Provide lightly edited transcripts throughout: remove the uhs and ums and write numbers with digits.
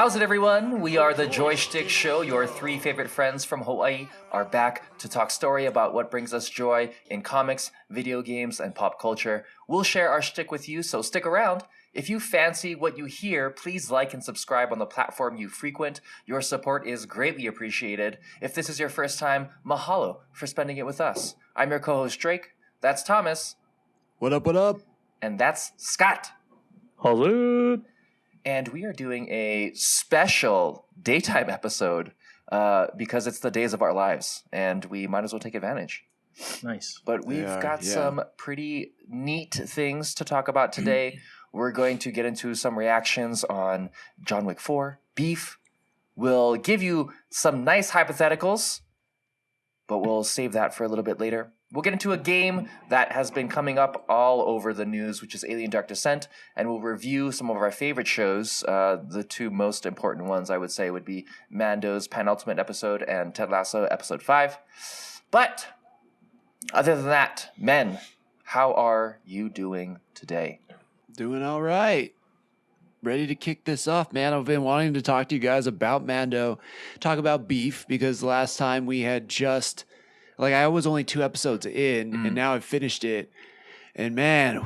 How's it, everyone? We are the Joystick Show. Your three favorite friends from Hawaii are back to talk story about what brings us joy in comics, video games, and pop culture. We'll share our shtick with you, so stick around. If you fancy what you hear, please like and subscribe on the platform you frequent. Your support is greatly appreciated. If this is your first time, mahalo for spending it with us. I'm your co-host Drake. That's Thomas. What up, what up? And that's Scott. Hello. And we are doing a special daytime episode because it's the days of our lives, and we might as well take advantage. Nice. But we've got some pretty neat things to talk about today. We're going to get into some reactions on John Wick 4, Beef. We'll give you some nice hypotheticals, but we'll save that for a little bit later. We'll get into a game that has been coming up all over the news, which is Alien Dark Descent, and we'll review some of our favorite shows. The two most important ones, I would say, would be Mando's penultimate episode and Ted Lasso episode 5. But other than that, men, how are you doing today? Doing all right. Ready to kick this off, man. I've been wanting to talk to you guys about Mando, talk about Beef, because last time we had just... I was only 2 episodes in, and now I've finished it. And man,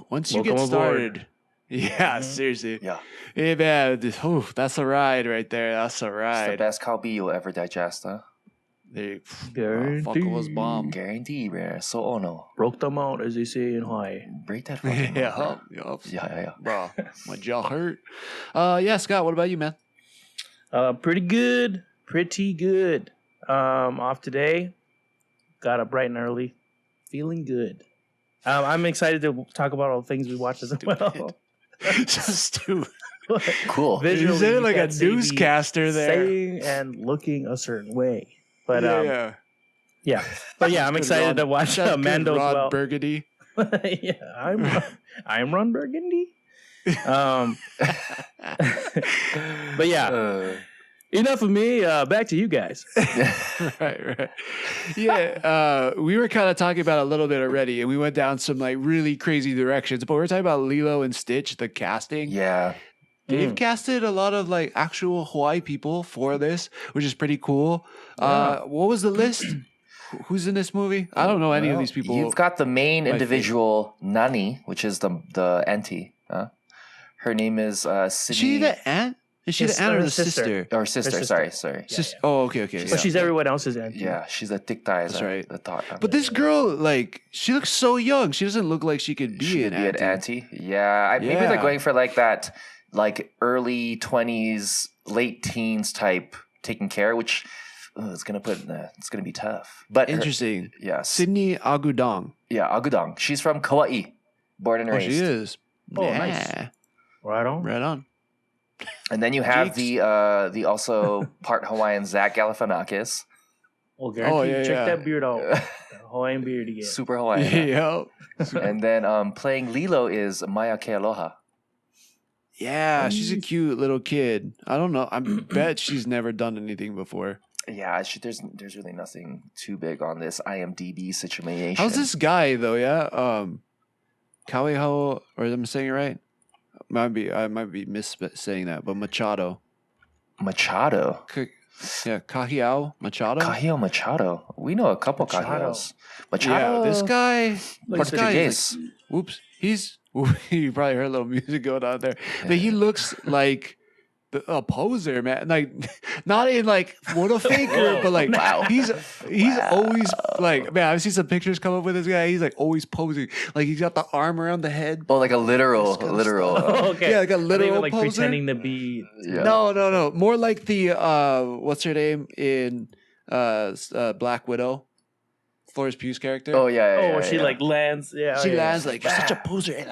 once you get started, seriously. Yeah. Hey, man, that's a ride right there. That's a ride. It's the best kalbi you'll ever digest, huh? Fuck was bomb. Guarantee, man. So ono. Broke them out, as they say in Hawaii. Break that fucking mouth, Yeah. Bro, my jaw hurt. Yeah, Scott, what about you, man? Pretty good. Off today. Got up bright and early. Feeling good. I'm excited to talk about all the things we watched as well. Just stupid. Cool. You said it like a newscaster there. Saying and looking a certain way. But yeah. But yeah, I'm excited to watch Mando as well. Burgundy. Yeah, I'm Ron Burgundy. But yeah. Enough of me. Back to you guys. Right. Yeah, we were kind of talking about it a little bit already, and we went down some really crazy directions. But we were talking about Lilo and Stitch, the casting. Yeah. They've casted a lot of actual Hawaii people for this, which is pretty cool. What was the list? Who's in this movie? I don't know any of these people. You've got the main individual, Nani, which is the auntie. Her name is Sydney. Is she the aunt? Is she the aunt or the sister? Or sister, sorry. Yeah. Oh, okay. But she's everyone else's aunt. Yeah, she's a tiktai. That's right. The thought. But this girl, she looks so young. She doesn't look like she could be an auntie. Yeah, maybe they're going for that, early 20s, late teens type taking care, which it's gonna be tough. But interesting. Yes. Sydney Agudong. Yeah, Agudong. She's from Kauai, born and raised. Oh, she is. Oh, nice. Right on. And then you have the also part Hawaiian Zach Galifianakis. Well, guaranteed. Check that beard out. That Hawaiian beard again. Super Hawaiian. Yep. And then playing Lilo is Maya Kealoha. Yeah, she's a cute little kid. I don't know. I bet she's never done anything before. Yeah, there's really nothing too big on this IMDb situation. How's this guy though? Yeah, Kaweho, or am I saying it right? I might be saying that, but Machado. Kahiao Machado. We know a couple Kahiaos. Machado. Yeah, this guy. Portuguese. You probably heard a little music going on there, but he looks like a poser, man. Not in what a faker, but wow. he's always man. I've seen some pictures come up with this guy. He's always posing. He's got the arm around the head. Oh, like a literal. Okay. Yeah, like a literal even, poser. Pretending to be. Yeah. No. More like the what's her name in Black Widow. Florence Pugh's character. Oh yeah. She lands. Yeah. She lands you're such a poser, and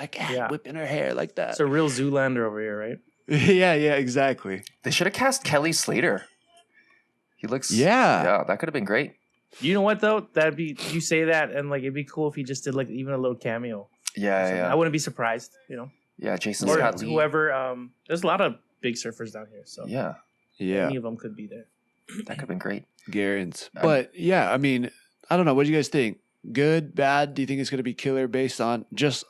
whipping her hair like that. It's a real Zoolander over here, right? Yeah, exactly. They should have cast Kelly Slater. He looks. Yeah, that could have been great. You know what though? You say that, and it'd be cool if he just did even a little cameo. Yeah. I wouldn't be surprised. Yeah, Jason or Scott Lee. Whoever. There's a lot of big surfers down here, so yeah. Any of them could be there. That could have been great. Garants. But yeah, I mean, I don't know. What do you guys think? Good, bad? Do you think it's going to be killer based on just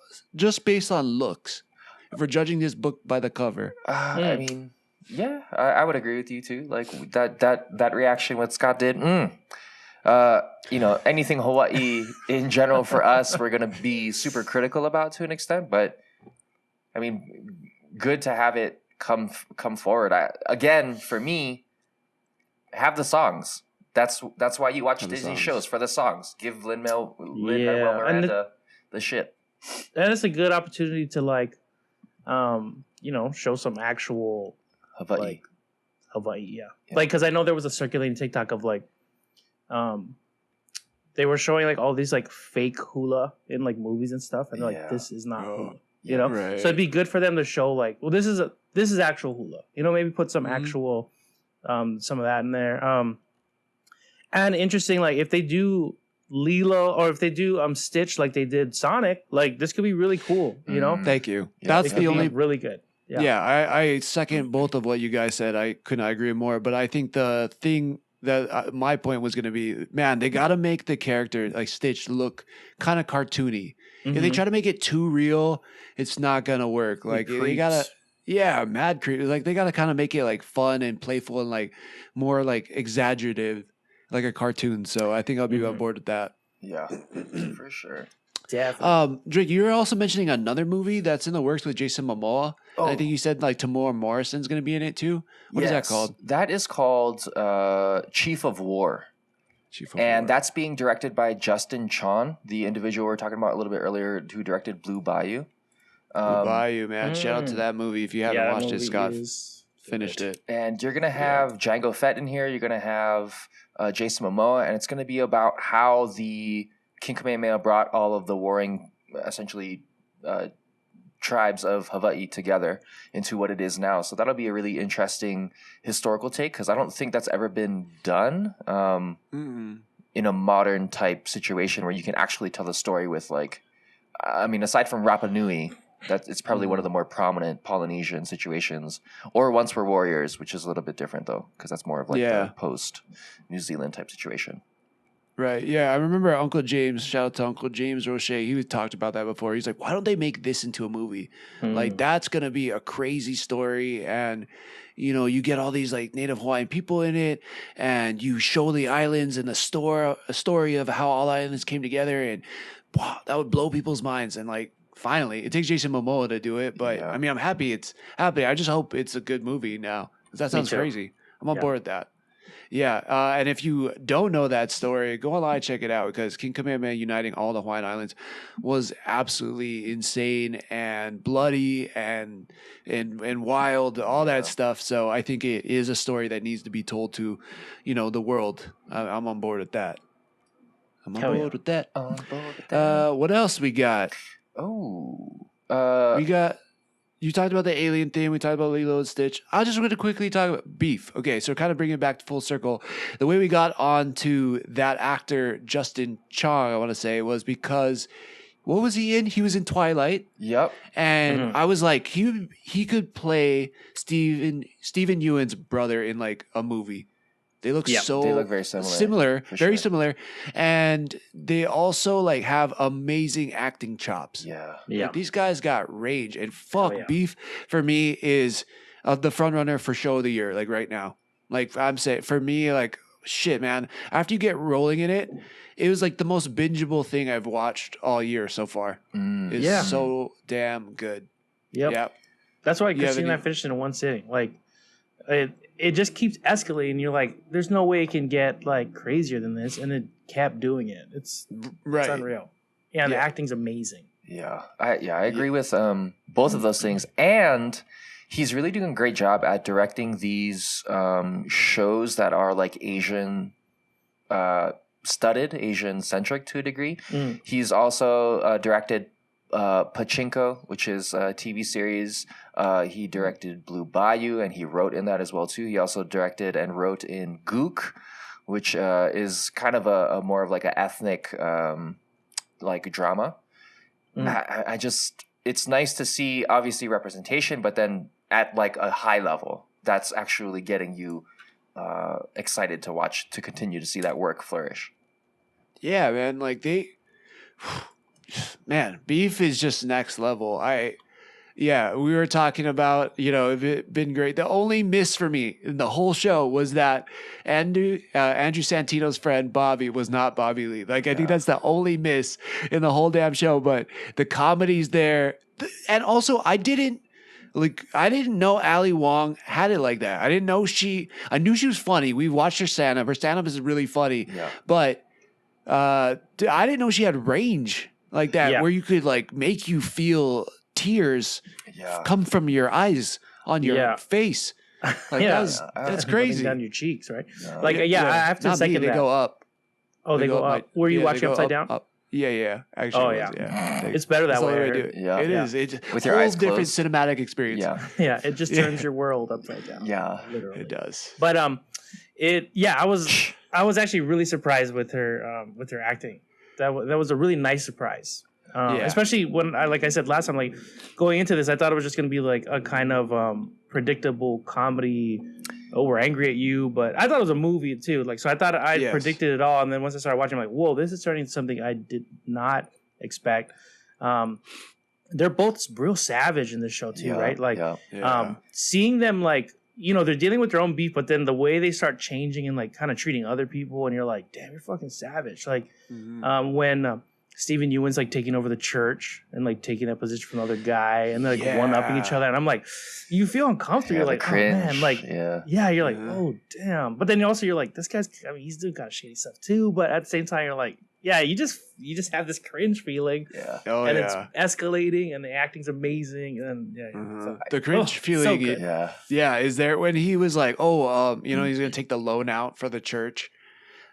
based on looks? If we're judging this book by the cover, I mean, Yeah, I would agree with you too. Like that reaction what Scott did. Anything Hawaii in general for us, we're gonna be super critical about to an extent. But I mean, good to have it come forward. Again, for me, have the songs. That's why you watch Disney shows, for the songs. Give Lin-Manuel Miranda the shit. And it's a good opportunity to like, show some actual Hawaii. Like, Hawaii, yeah. Like, because I know there was a circulating TikTok of like, they were showing like all these like fake hula in like movies and stuff, and they're like, this is not hula, you know. Right. So it'd be good for them to show like, well, this is actual hula, maybe put some actual, some of that in there. And interesting, like if they do Lilo or if they do Stitch like they did Sonic, like this could be really cool, Thank you. Yeah, That's the only really good. Yeah, I second both of what you guys said. I could not agree more. But I think the thing that my point was going to be, man, they got to make the character like Stitch look kind of cartoony. If they try to make it too real, it's not going to work. Like they got to, mad creep. Like they got to kind of make it like fun and playful and like more like exaggerative, like a cartoon. So I think I'll be on board with that. Yeah, for sure. Definitely. Drake, you were also mentioning another movie that's in the works with Jason Momoa. Oh. I think you said like Tamora Morrison's going to be in it too. What is that called? That is called Chief of War. That's being directed by Justin Chon, the individual we were talking about a little bit earlier, who directed Blue Bayou. Blue Bayou, man. Shout out to that movie. If you haven't watched it, Scott finished it. And you're going to have Jango Fett in here. You're going to have Jason Momoa. And it's going to be about how the King Kamehameha brought all of the warring, essentially, tribes of Hawaii together into what it is now. So that'll be a really interesting historical take, because I don't think that's ever been done in a modern type situation where you can actually tell the story with, like, I mean, aside from Rapa Nui, it's probably one of the more prominent Polynesian situations, or Once Were Warriors, which is a little bit different though, because that's more of like the post New Zealand type situation. Right. Yeah. I remember Uncle James, shout out to Uncle James Roche. He talked about that before. He's like, why don't they make this into a movie? Like, that's going to be a crazy story. And, you get all these like Native Hawaiian people in it, and you show the islands and a story of how all islands came together. And wow, that would blow people's minds. And like, finally, it takes Jason Momoa to do it. But I mean, I'm happy it's happening. I just hope it's a good movie now. That sounds crazy. I'm on board with that. Yeah, and if you don't know that story, go online, check it out, because King Kamehameha uniting all the Hawaiian Islands was absolutely insane and bloody and wild, all that stuff. So I think it is a story that needs to be told to, the world. I'm on board with that. I'm on board with that. What else we got? We got. You talked about the alien thing. We talked about Lilo and Stitch. I just want to quickly talk about Beef. Okay, so kind of bringing it back to full circle. The way we got onto that actor, Justin Chong, I want to say, was because, what was he in? He was in Twilight. Yep. And I was like, he could play Stephen Ewan's brother in like a movie. They look they look very similar, very similar, and they also like have amazing acting chops. Yeah. Like, these guys got range, and Beef for me is the front runner for show of the year. Like right now, like I'm saying, for me, like shit, man. After you get rolling in it, it was like the most bingeable thing I've watched all year so far. It's so damn good. Yep. That's why Christine and I finished it in one sitting. Like it just keeps escalating. You're like, there's no way it can get like crazier than this, and it kept doing it. It's unreal. Yeah, the acting's amazing. Yeah, I agree with both of those things, and he's really doing a great job at directing these shows that are like Asian studded, Asian centric to a degree. He's also directed Pachinko, which is a TV series. He directed Blue Bayou, and he wrote in that as well too. He also directed and wrote in Gook, which is kind of a more of like an ethnic like drama. I just, it's nice to see obviously representation, but then at like a high level that's actually getting you excited to watch, to continue to see that work flourish. Yeah, man, like Beef is just next level. Yeah, we were talking about, if it been great. The only miss for me in the whole show was that Andrew Santino's friend Bobby was not Bobby Lee. Like, I think that's the only miss in the whole damn show. But the comedy's there, and also I didn't know Ali Wong had it like that. I didn't know I knew she was funny. We watched her stand up. Her stand up is really funny. Yeah. But I didn't know she had range like that, where you could like make you feel tears come from your eyes on your face. Like that's crazy. Down your cheeks, right? I have to second that. They go up. Oh, they go up. Were you watching upside down? Up. Yeah. Actually, it's better that way. It is. It's with a your whole eyes different closed. Cinematic experience. Yeah. It just turns your world upside down. Yeah, literally. It does. But I was actually really surprised with her acting. That was a really nice surprise. Especially when like I said last time, like going into this, I thought it was just going to be like a kind of predictable comedy. Oh, we're angry at you, but I thought it was a movie too. Like, so I thought I predicted it all, and then once I started watching, I'm like, whoa, this is turning into something I did not expect. They're both real savage in this show too, right? Like, seeing them like, they're dealing with their own beef, but then the way they start changing and like kind of treating other people, and you're like, damn, you're fucking savage. Like, when Stephen Ewan's like taking over the church and like taking that position from the other guy and like one-upping each other, and I'm like, you feel uncomfortable. You're like, cringe. Oh man, like, you're like, oh damn. But then also you're like, this guy's, he's doing kind of shady stuff too. But at the same time, you're like, you just have this cringe feeling, and it's escalating, and the acting's amazing, and the cringe feeling, is there when he was like, he's gonna take the loan out for the church.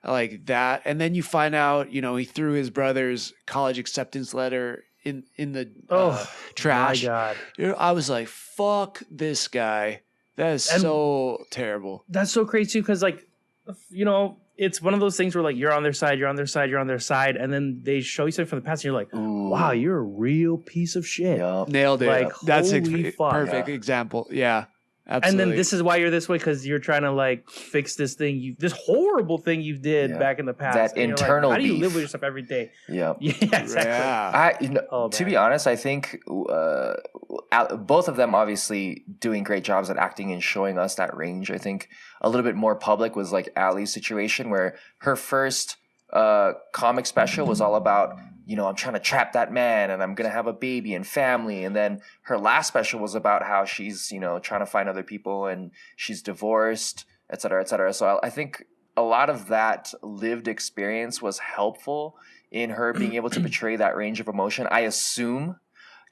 Like that, and then you find out, he threw his brother's college acceptance letter in the trash. My God. I was like, "Fuck this guy." That is so terrible. That's so crazy too, because like, it's one of those things where like you're on their side, and then they show you something from the past, and you're like, "Wow, you're a real piece of shit." Yep. Nailed it. Like, that's a perfect example. Yeah. Absolutely. And then this is why you're this way, because you're trying to like fix this horrible thing you did back in the past. That and internal like, how do you beef. live with yourself every day? Yeah. Yeah, exactly. To be honest, I think both of them obviously doing great jobs at acting and showing us that range. I think a little bit more public was like Allie's situation, where her first comic special was all about, I'm trying to trap that man and I'm going to have a baby and family. And then her last special was about how she's, trying to find other people and she's divorced, et cetera, et cetera. So I think a lot of that lived experience was helpful in her being able to portray that range of emotion. I assume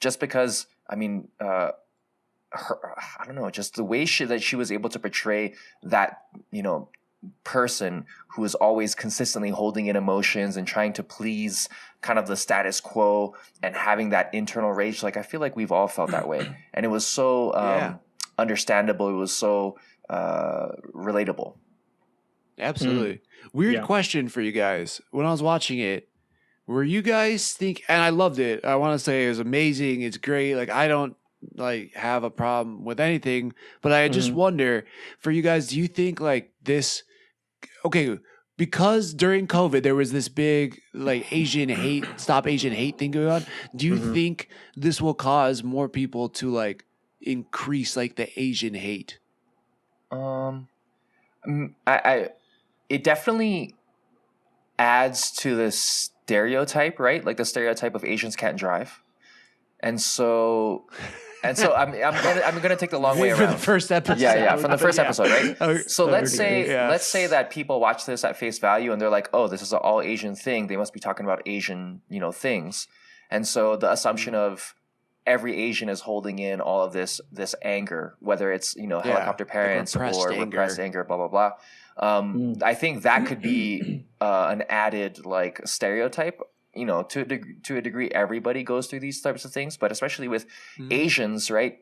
just because, her, I don't know, just the way that she was able to portray that, person who is always consistently holding in emotions and trying to please kind of the status quo and having that internal rage. Like, I feel like we've all felt that way. And it was so understandable. It was so relatable. Absolutely. Weird question for you guys. When I was watching it, were you guys and I loved it. I want to say it was amazing. It's great. Like, I don't have a problem with anything, but I just wonder for you guys, do you think like this, because during COVID there was this big like stop Asian hate thing going on. Do you think this will cause more people to like increase like the Asian hate? It definitely adds to the stereotype, right? Like the stereotype of Asians can't drive. And so I'm gonna take the long way around. For the first episode. Yeah, from the first episode, right? So let's say that people watch this at face value and they're like, oh, this is an all Asian thing. They must be talking about Asian, things. And so the assumption of every Asian is holding in all of this anger, whether it's, helicopter parents or repressed anger, blah, blah, blah. I think that could be an added like stereotype. To a degree, everybody goes through these types of things, but especially with Asians, right?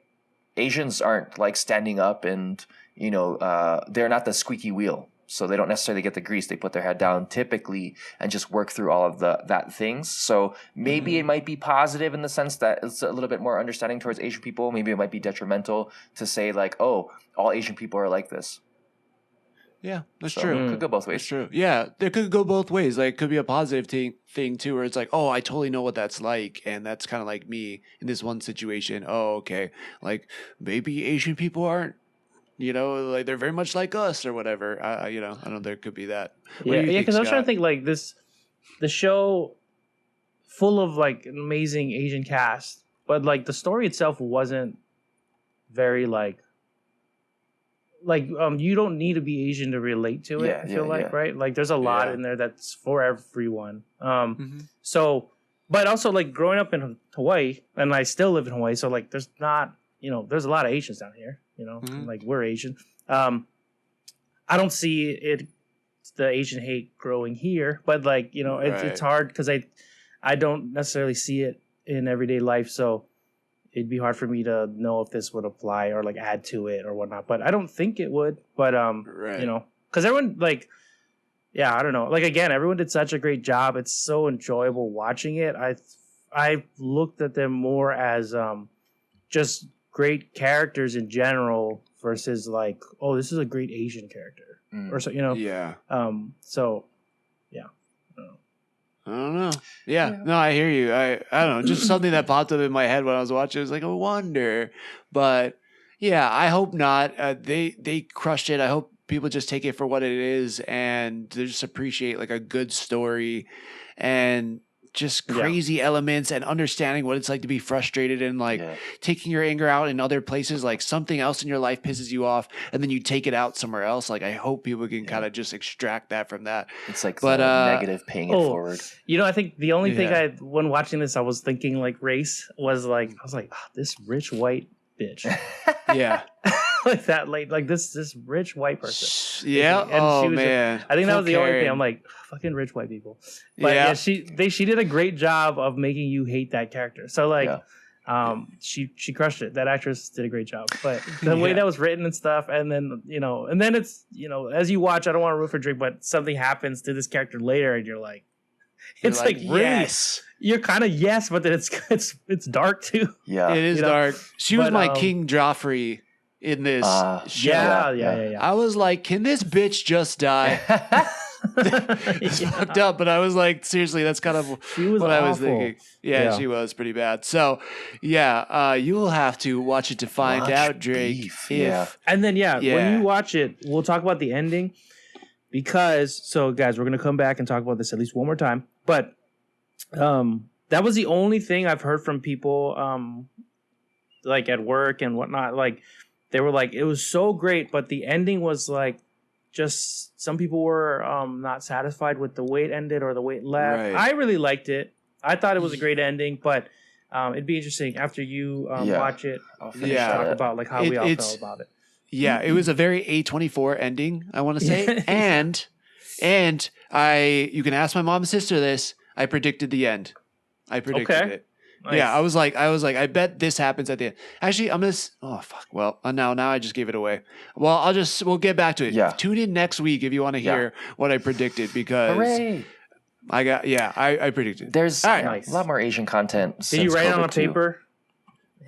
Asians aren't like standing up and, they're not the squeaky wheel. So they don't necessarily get the grease. They put their head down typically and just work through all of that things. So maybe it might be positive in the sense that it's a little bit more understanding towards Asian people. Maybe it might be detrimental to say like, oh, all Asian people are like this. Yeah, that's So true. Could go both That's ways. true. Yeah, it could go both ways. Like, it could be a positive thing too, where it's like, oh, I totally know what that's like, and that's kind of like me in this one situation. Oh, okay, like maybe Asian people aren't, like they're very much like us or whatever. I don't know. There could be that. What do you think, Because I was trying to Scott? think like the show full of like an amazing Asian cast, but like the story itself wasn't very you don't need to be Asian to relate to it. Yeah, I feel yeah, like yeah. right, like there's a lot Yeah. in there that's for everyone. Mhm. So, but also like growing up in Hawaii, and I still live in Hawaii, so like there's not there's a lot of Asians down here. Mhm. Like we're Asian. I don't see the Asian hate growing here, but like it's Right. hard because I don't necessarily see it in everyday life, so it'd be hard for me to know if this would apply or like add to it or whatnot. But I don't think it would. But Right. because everyone like, yeah, I don't know. Like again, everyone did such a great job. It's so enjoyable watching it. I looked at them more as just great characters in general versus like, oh, this is a great Asian character or so Yeah. So yeah. I don't know. Yeah, no, I hear you. I don't know. Just something that popped up in my head when I was watching. It was like, I wonder, but yeah, I hope not. They crushed it. I hope people just take it for what it is and they just appreciate like a good story and just crazy elements and understanding what it's like to be frustrated and like taking your anger out in other places. Like something else in your life pisses you off and then you take it out somewhere else. Like I hope people can kind of just extract that from that. It's like But, the negative paying it forward. I think the only thing Yeah. when watching this, I was thinking like race was like, I was like, this rich white bitch. Yeah. Like that, like this rich white person. Yeah. And she Oh was man. I think that Full was the only thing. Karen. I'm like, fucking rich white people. But Yeah. she did a great job of making you hate that character. So like, she crushed it. That actress did a great job. But the way that was written and stuff, and then it's as you watch, I don't want to root for Drake, but something happens to this character later, and you're like, it's like really, yes. you're kind of yes, but then it's dark too. Yeah. It is dark. She was But, my King Joffrey in this show. Yeah. I was like, can this bitch just die? It's fucked up, but I was like, seriously, that's kind of She was what I was awful. thinking. Yeah, she was pretty bad. So, you will have to watch it to find Watch out, Drake. Beef, And then when Yeah. you watch it, we'll talk about the ending because guys, we're gonna come back and talk about this at least one more time. But that was the only thing I've heard from people like at work and whatnot. Like they were like, it was so great, but the ending was like just some people were not satisfied with the way it ended or the way it left. Right. I really liked it. I thought it was a great ending, but it'd be interesting after you watch it. I'll Finish finish talk that. about like how we all It's- felt about it. Yeah, it was a very A24 ending, I want to say. Yeah. and you can ask my mom and sister this. I predicted the end. I predicted Okay. it. Nice. Yeah, I was like, I bet this happens at the end. Actually, I'm gonna. Oh fuck. Well, now I just gave it away. Well, we'll get back to it. Yeah. Tune in next week if you want to hear what I predicted because Hooray! I predicted. There's All right. Nice. a lot more Asian content. Did you write it on a paper?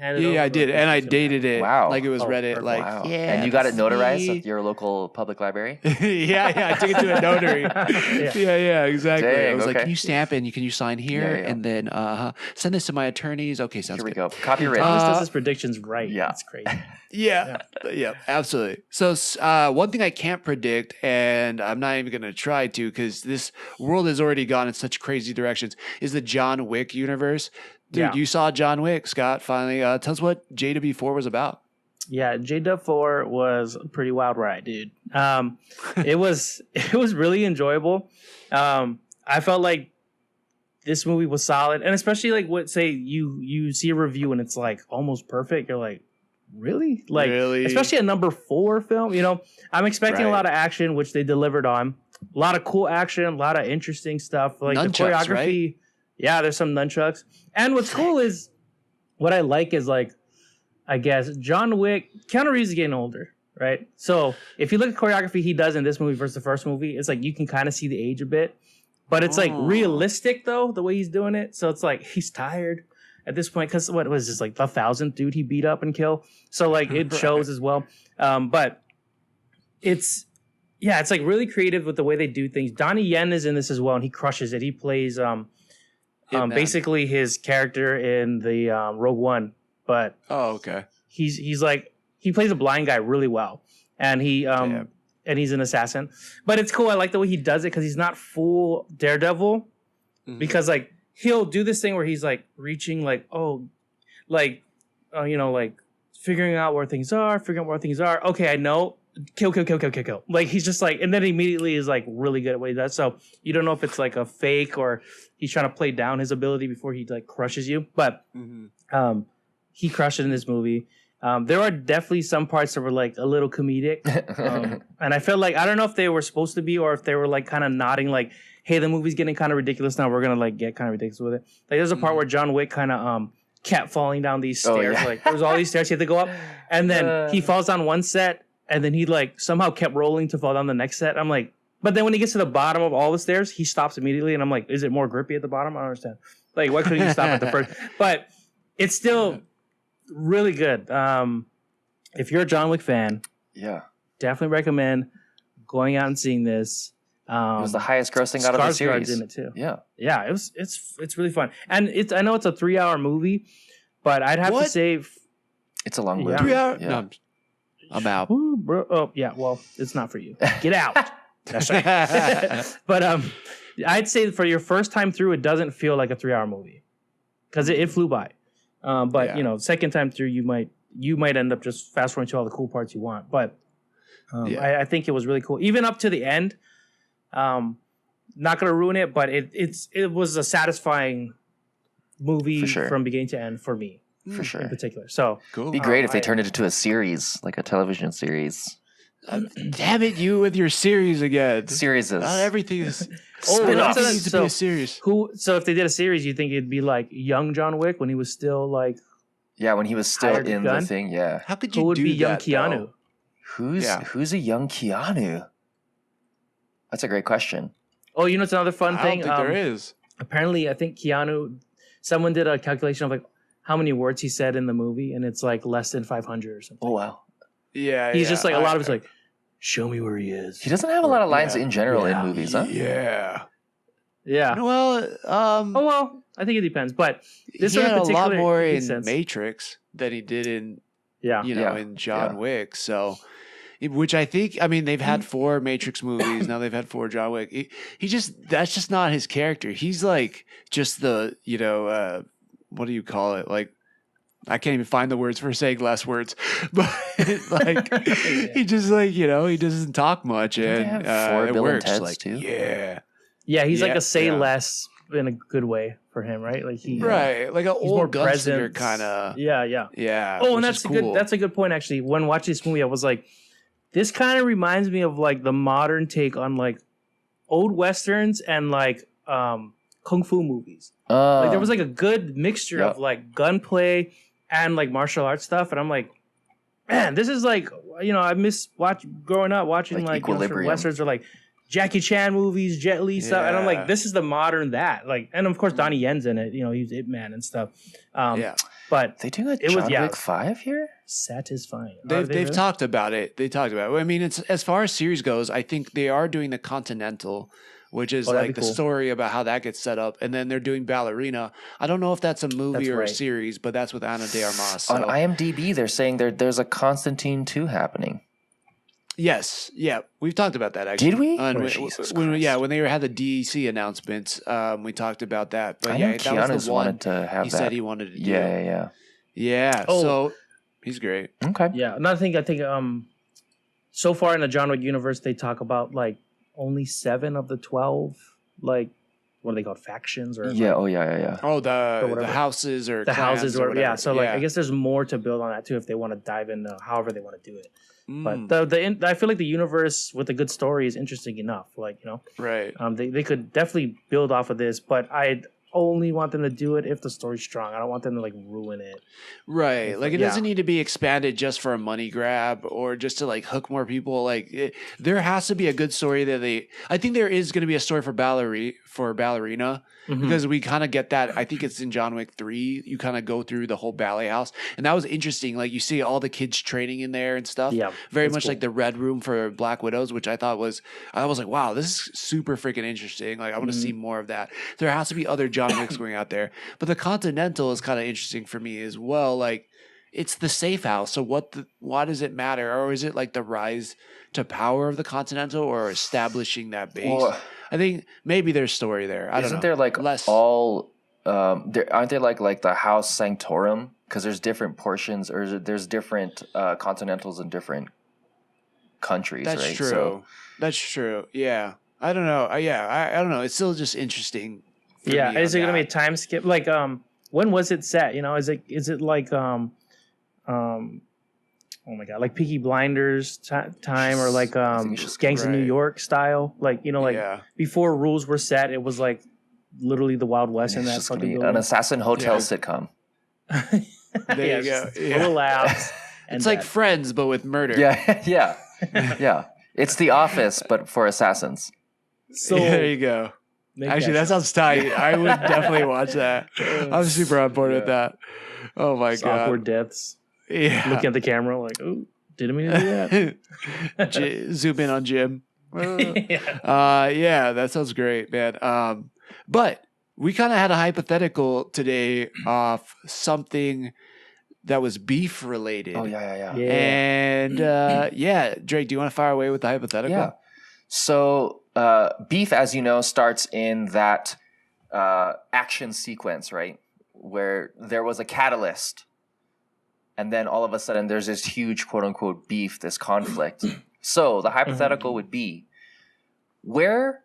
Hand it Yeah, I over? did, and I dated it. Wow. Like it was Oh, Reddit. perfect. Like Wow. yeah, And you got it notarized see? at your local public library? yeah, I took it to a notary. yeah, exactly. I Dang, was like, okay. can you stamp it? And can you sign here? Yeah. And then send this to my attorneys. Okay, sounds Here we good. go. Copyright. Thomas does his predictions right. yeah. It's crazy. Yeah, absolutely. So one thing I can't predict, and I'm not even going to try to because this world has already gone in such crazy directions, is the John Wick universe. Dude, Yeah. you saw John Wick, Scott, finally. Tell us what JW4 was about. Yeah, JW4 was a pretty wild ride, dude. It was really enjoyable. I felt like this movie was solid, and especially like what say you see a review and it's like almost perfect. You're like, really? Like, Really? especially a number 4 film. I'm expecting a Right. lot of action, which they delivered on. A lot of cool action, a lot of interesting stuff. Like the Nunchucks, choreography. right? Yeah, there's some nunchucks. And what's cool is what I like is like, I guess John Wick, Keanu Reeves is getting older, right? So if you look at choreography he does in this movie versus the first movie, it's like you can kind of see the age a bit, but it's like realistic though the way he's doing it. So it's like he's tired at this point because what was this like the 1,000th dude he beat up and kill? So like it shows as well. But it's yeah, it's like really creative with the way they do things. Donnie Yen is in this as well, and he crushes it. He plays basically his character in the Rogue One, but okay. he's like he plays a blind guy really well, and he's an assassin. But it's cool. I like the way he does it because he's not full Daredevil, because like he'll do this thing where he's like reaching like figuring out where things are, Okay, I know. Kill. Like he's just like, and then immediately is like really good at what he does. So you don't know if it's like a fake or he's trying to play down his ability before he like crushes you. But he crushed it in this movie. There are definitely some parts that were like a little comedic, and I felt like I don't know if they were supposed to be or if they were like kind of nodding like, hey, the movie's getting kind of ridiculous now. We're gonna like get kind of ridiculous with it. Like there's a part where John Wick kind of kept falling down these stairs. Like there's all these stairs he had to go up, and then he falls down one set, and then he like somehow kept rolling to fall down the next set. I'm like, but then when he gets to the bottom of all the stairs, he stops immediately, and I'm like, is it more grippy at the bottom? I don't understand. Like, why couldn't you stop at the first? But it's still really good. If you're a John Wick fan, definitely recommend going out and seeing this. It was the highest grossing out of the series. In it too. Yeah. It's really fun, and I know it's a 3-hour movie, but I'd have to say it's a long movie. 3 hours? Yeah. No, I'm out. Ooh, bro. Oh yeah, well, it's not for you. Get out. That's right. But I'd say for your first time through, it doesn't feel like a 3-hour movie because it flew by. But second time through, you might end up just fast forwarding to all the cool parts you want. But I think it was really cool, even up to the end. Not gonna ruin it, but it was a satisfying movie from beginning to end for me, for sure, in particular. So cool. It'd be great if they turned it into a series, like a television series. Damn it, you with your series again. Series is not everything is. Spin-offs. Needs to be a series. So if they did a series, you think it'd be like young John Wick when he was still like? Yeah, when he was still in the thing. Yeah. How could you Who would do be young that, Keanu? though? Who's a young Keanu? That's a great question. Oh, you know, it's another fun thing. I don't think there is. Apparently, I think Keanu. Someone did a calculation of like how many words he said in the movie, and it's like less than 500 or something. Oh wow. Yeah, he's just like a lot of it's like, show me where he is. He doesn't have a lot of lines in general in movies, huh? Yeah. Well, I think it depends, but this he one had in a lot more in sense. Matrix than he did in in John Yeah. Wick. So, which I think, I mean, they've had 4 Matrix movies. Now they've had 4 John Wick. That's just not his character. He's like just the, what do you call it? Like, I can't even find the words for saying less words, but like he just like, he doesn't talk much, and have 4 it Bill and works. Teds Like, too? Yeah, he's like a say less in a good way for him, right? Like like an old gunslinger kind of. Yeah. Oh, and that's cool. That's a good point actually. When watching this movie, I was like, this kind of reminds me of like the modern take on like old westerns and like kung fu movies. Like there was like a good mixture of like gunplay and like martial arts stuff, and I'm like, man, this is like, I miss growing up watching like westerns or like Jackie Chan movies, Jet Li stuff, and I'm like, this is the modern that, like, and of course Donnie Yen's in it, he's Ip Man and stuff. But they do a John Wick 5 here. Satisfying. They've talked about it. I mean, it's as far as series goes, I think they are doing the Continental, which is like the story about how that gets set up, and then they're doing Ballerina. I don't know if that's a movie or a series, but that's with Ana de Armas. So. On IMDb, they're saying there's a Constantine 2 happening. Yes, we've talked about that actually. Did we? When they had the DC announcements, we talked about that. But I know that was the one wanted to have he that. said he wanted to do. Yeah. So he's great. Okay. Yeah, another thing I think so far in the John Wick universe, they talk about like only 7 of the 12, like, what are they called, factions or yeah. Oh, the houses or the houses or whatever. So like I guess there's more to build on that too if they want to dive into however they want to do it. But I feel like the universe with a good story is interesting enough. Like, right. They could definitely build off of this, but I'd only want them to do it if the story's strong. I don't want them to like ruin it. Right. Like it doesn't need to be expanded just for a money grab or just to like hook more people. Like there has to be a good story that I think there is going to be a story for for ballerina. Because we kind of get that. I think it's in John Wick 3. You kind of go through the whole ballet house. And that was interesting. Like you see all the kids training in there and stuff. Yeah. Very much like the Red Room for Black Widows, which I was like, wow, this is super freaking interesting. Like I want to see more of that. There has to be other John Wicks going out there. But the Continental is kind of interesting for me as well. Like it's the safe house. So why does it matter? Or is it like the rise to power of the Continental or establishing that base? Well, I think maybe there's story there. I don't know. Isn't there like aren't there like the House Sanctorum? Because there's different portions, or there's different continentals in different countries. That's right? true. So, That's true. Yeah. I don't know. I don't know. It's still just interesting. Yeah. Is it going to be a time skip? Like, when was it set? You know, is it like, oh my God, like Peaky Blinders time, or like Gangs of New York style? Like, you know, like before rules were set, it was like literally the Wild West in that just gonna fucking be building. an assassin hotel sitcom. There you go. Yeah. Little laughs. It's like Friends, but with murder. Yeah, yeah. It's The Office, but for assassons. So there you go. Actually, that sounds tight. I would definitely watch that. I'm super on board with that. Oh my God. Awkward deaths. Yeah. Looking at the camera like, oh, didn't mean to do that. Zoom in on Jim. Yeah, that sounds great, man. But we kind of had a hypothetical today of something that was beef related. Oh yeah. And Drake, do you want to fire away with the hypothetical? Yeah. So beef, as you know, starts in that action sequence, right? Where there was a catalyst. And then all of a sudden there's this huge quote unquote beef, this conflict. So the hypothetical would be, where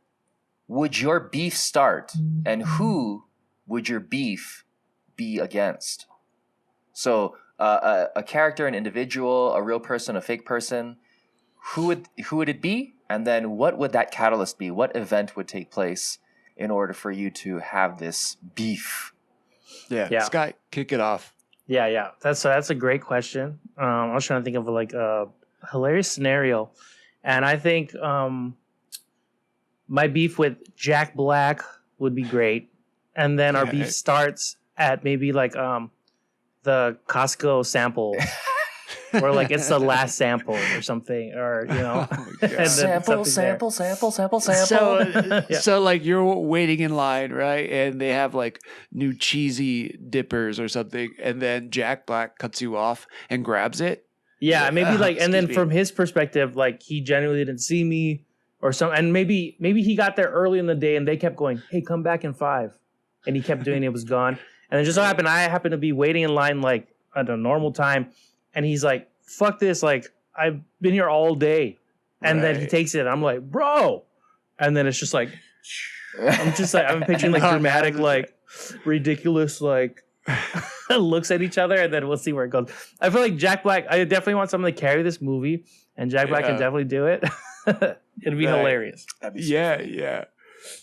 would your beef start and who would your beef be against? So a character, an individual, a real person, a fake person, who would it be? And then what would that catalyst be? What event would take place in order for you to have this beef? Yeah. Scott, kick it off. Yeah. That's a great question. I was trying to think of like a hilarious scenario, and I think my beef with Jack Black would be great, and then our beef starts at maybe like the Costco sample, or like it's the last sample or something, or you know, sample. So like you're waiting in line, right? And they have like new cheesy dippers or something, and then Jack Black cuts you off and grabs it. Yeah, maybe like, and then from his perspective, like he genuinely didn't see me or something, and maybe he got there early in the day and they kept going, "Hey, come back in 5," and he kept doing it, was gone, and it just so happened I happened to be waiting in line like at a normal time. And he's like, fuck this. Like, I've been here all day. And then he takes it. And I'm like, bro. And then it's just like, I'm picturing like dramatic, like ridiculous, like looks at each other. And then we'll see where it goes. I feel like Jack Black, I definitely want someone to carry this movie. And Jack Black can definitely do it. It'd be hilarious. Yeah.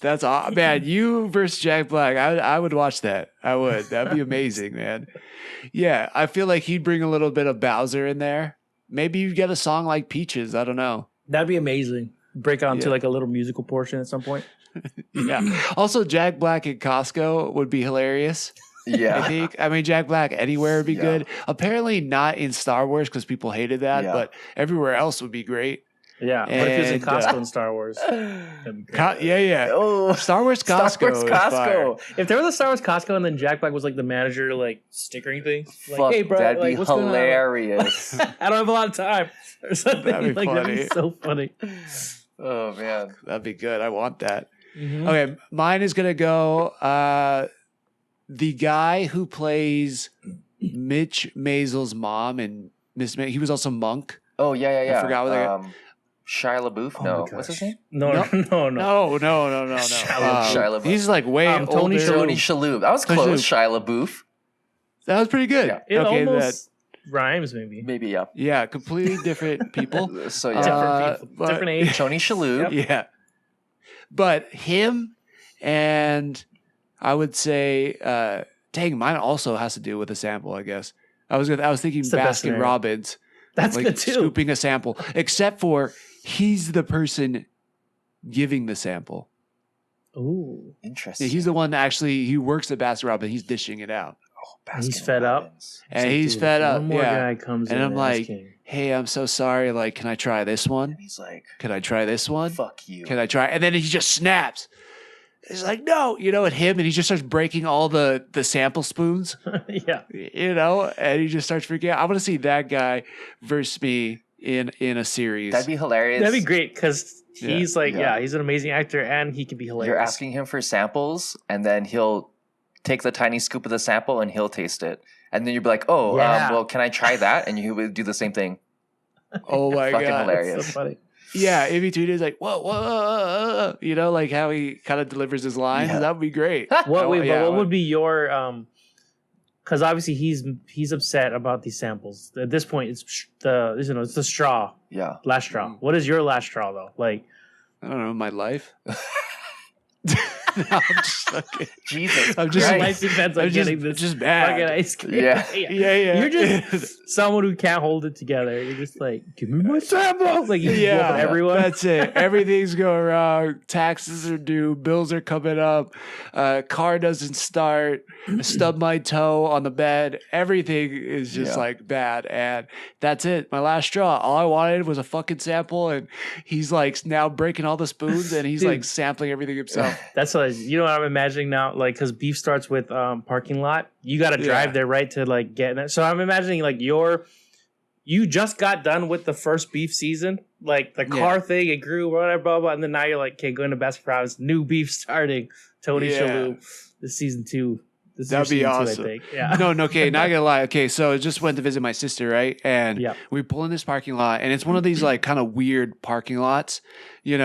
That's awesome. Man, you versus Jack Black. I would watch that. I would. That'd be amazing, man. Yeah, I feel like he'd bring a little bit of Bowser in there. Maybe you get a song like Peaches. I don't know. That'd be amazing. Break out into like a little musical portion at some point. Yeah. Also, Jack Black at Costco would be hilarious. Yeah. I think. I mean, Jack Black anywhere would be good. Apparently not in Star Wars because people hated that, but everywhere else would be great. Yeah, what if he was in Costco in Star Wars? Yeah. Oh, Star Wars Costco. If there was a Star Wars Costco and then Jack Black was like the manager, like stickering things, like, fuck, hey bro, that'd like, be what's hilarious. Going on? I don't have a lot of time or something. That'd be like funny. that'd be so funny. Oh man, that'd be good. I want that. Mm-hmm. Okay, mine is gonna go. The guy who plays Mitch Maisel's mom and Miss May, he was also Monk. Oh yeah. I forgot what they Shia LaBeouf? No. What's his name? No. No. Shia LaBeouf. He's like way older. Tony Shalhoub. That was close. Shia LaBeouf. That was pretty good. Yeah. It almost rhymes, maybe. Maybe, yeah. Yeah, completely different people. So yeah, different age. Tony Shalhoub. Yep. Yeah, but him and I would say, dang, mine also has to do with a sample. I guess I was thinking Baskin Robbins. That's like good too. Scooping a sample, except for he's the person giving the sample. Ooh. Yeah, Interesting. he's the one that actually he works at Baskin Robbins. He's dishing it out, He's fed up. Robbins. and like, he's dude, fed if up. One more Yeah, guy comes and in I'm like, asking. hey, I'm so sorry. Like, can I try this one? And he's like, Can I try this one? fuck you. Can I try? And then he just snaps. He's like, no, at him, and he just starts breaking all the sample spoons, Yeah. and he just starts freaking out. I want to see that guy versus me in a series. That'd be hilarious. That'd be great because he's Yeah. he's an amazing actor and he can be hilarious. You're asking him for samples, and then he'll take the tiny scoop of the sample and he'll taste it. And then you'll be like, oh, Yeah. well, can I try that? And you would do the same thing. Oh my Fucking god, hilarious. That's so funny. yeah! In between, he's like, whoa, like how he kind of delivers his lines. Yeah. That would be great. What Yeah, would be your because obviously he's upset about these samples. At this point, it's the straw, Yeah. last straw. What is your last straw though? Like, I don't know, my life. No, I'm just okay. Jesus I'm just- your Christ. life depends on I'm getting this just fucking mad. ice cream. Yeah. Yeah. You're just someone who can't hold it together. You're just like, give me my sample. Like you Yeah, whooping everyone. that's it. Everything's going wrong. Taxes are due. Bills are coming up. Car doesn't start. I stubbed my toe on the bed. Everything is just Yeah. like bad. And that's it. My last straw. All I wanted was a fucking sample. And he's like now breaking all the spoons and he's Dude. like sampling everything himself. That's what what I'm imagining now. Like, because beef starts with parking lot. You got to drive Yeah. there, right, to like get in there. So I'm imagining like you just got done with the first beef season, like the car thing, it grew, whatever, blah blah, and then now you're like, okay, going to Best Prize, new beef starting. Tony Yeah. Shalhoub, this season 2. This is That'd be season 2, awesome. I think. Yeah. No, okay, not gonna lie. Okay, so I just went to visit my sister, right? And Yeah. we pull in this parking lot, and it's one of these like kind of weird parking lots. It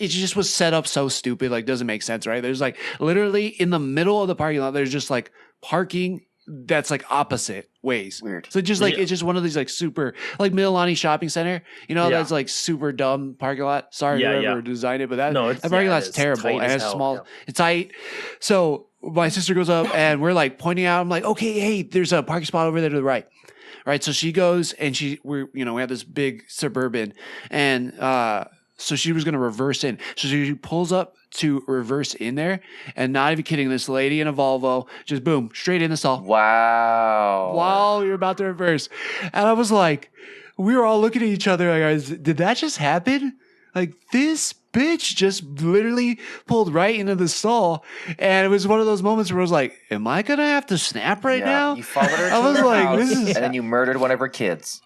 just was set up so stupid, like doesn't make sense, right? There's like literally in the middle of the parking lot, there's just like parking that's like opposite ways. Weird. So just like Yeah. it's just one of these like super like Mililani Shopping Center, Yeah. that's like super dumb parking lot. Sorry Yeah, whoever yeah. designed it, but that No, it's that parking lot's it's terrible tight and as it's hell, small. yeah. It's tight. So my sister goes up and we're like pointing out. I'm like, okay, hey, there's a parking spot over there to the right. Right. So she goes and we have this big Suburban and so she was going to reverse in. So she pulls up to reverse in there and not even kidding, this lady in a Volvo just boom, straight in the stall Wow. while you're about to reverse. And I was like, we were all looking at each other like, did that just happen? Like this bitch just literally pulled right into the stall. And it was one of those moments where I was like, am I going to have to snap right Yeah, now? You followed her I to was her like, house, this is- and then you murdered one of her kids.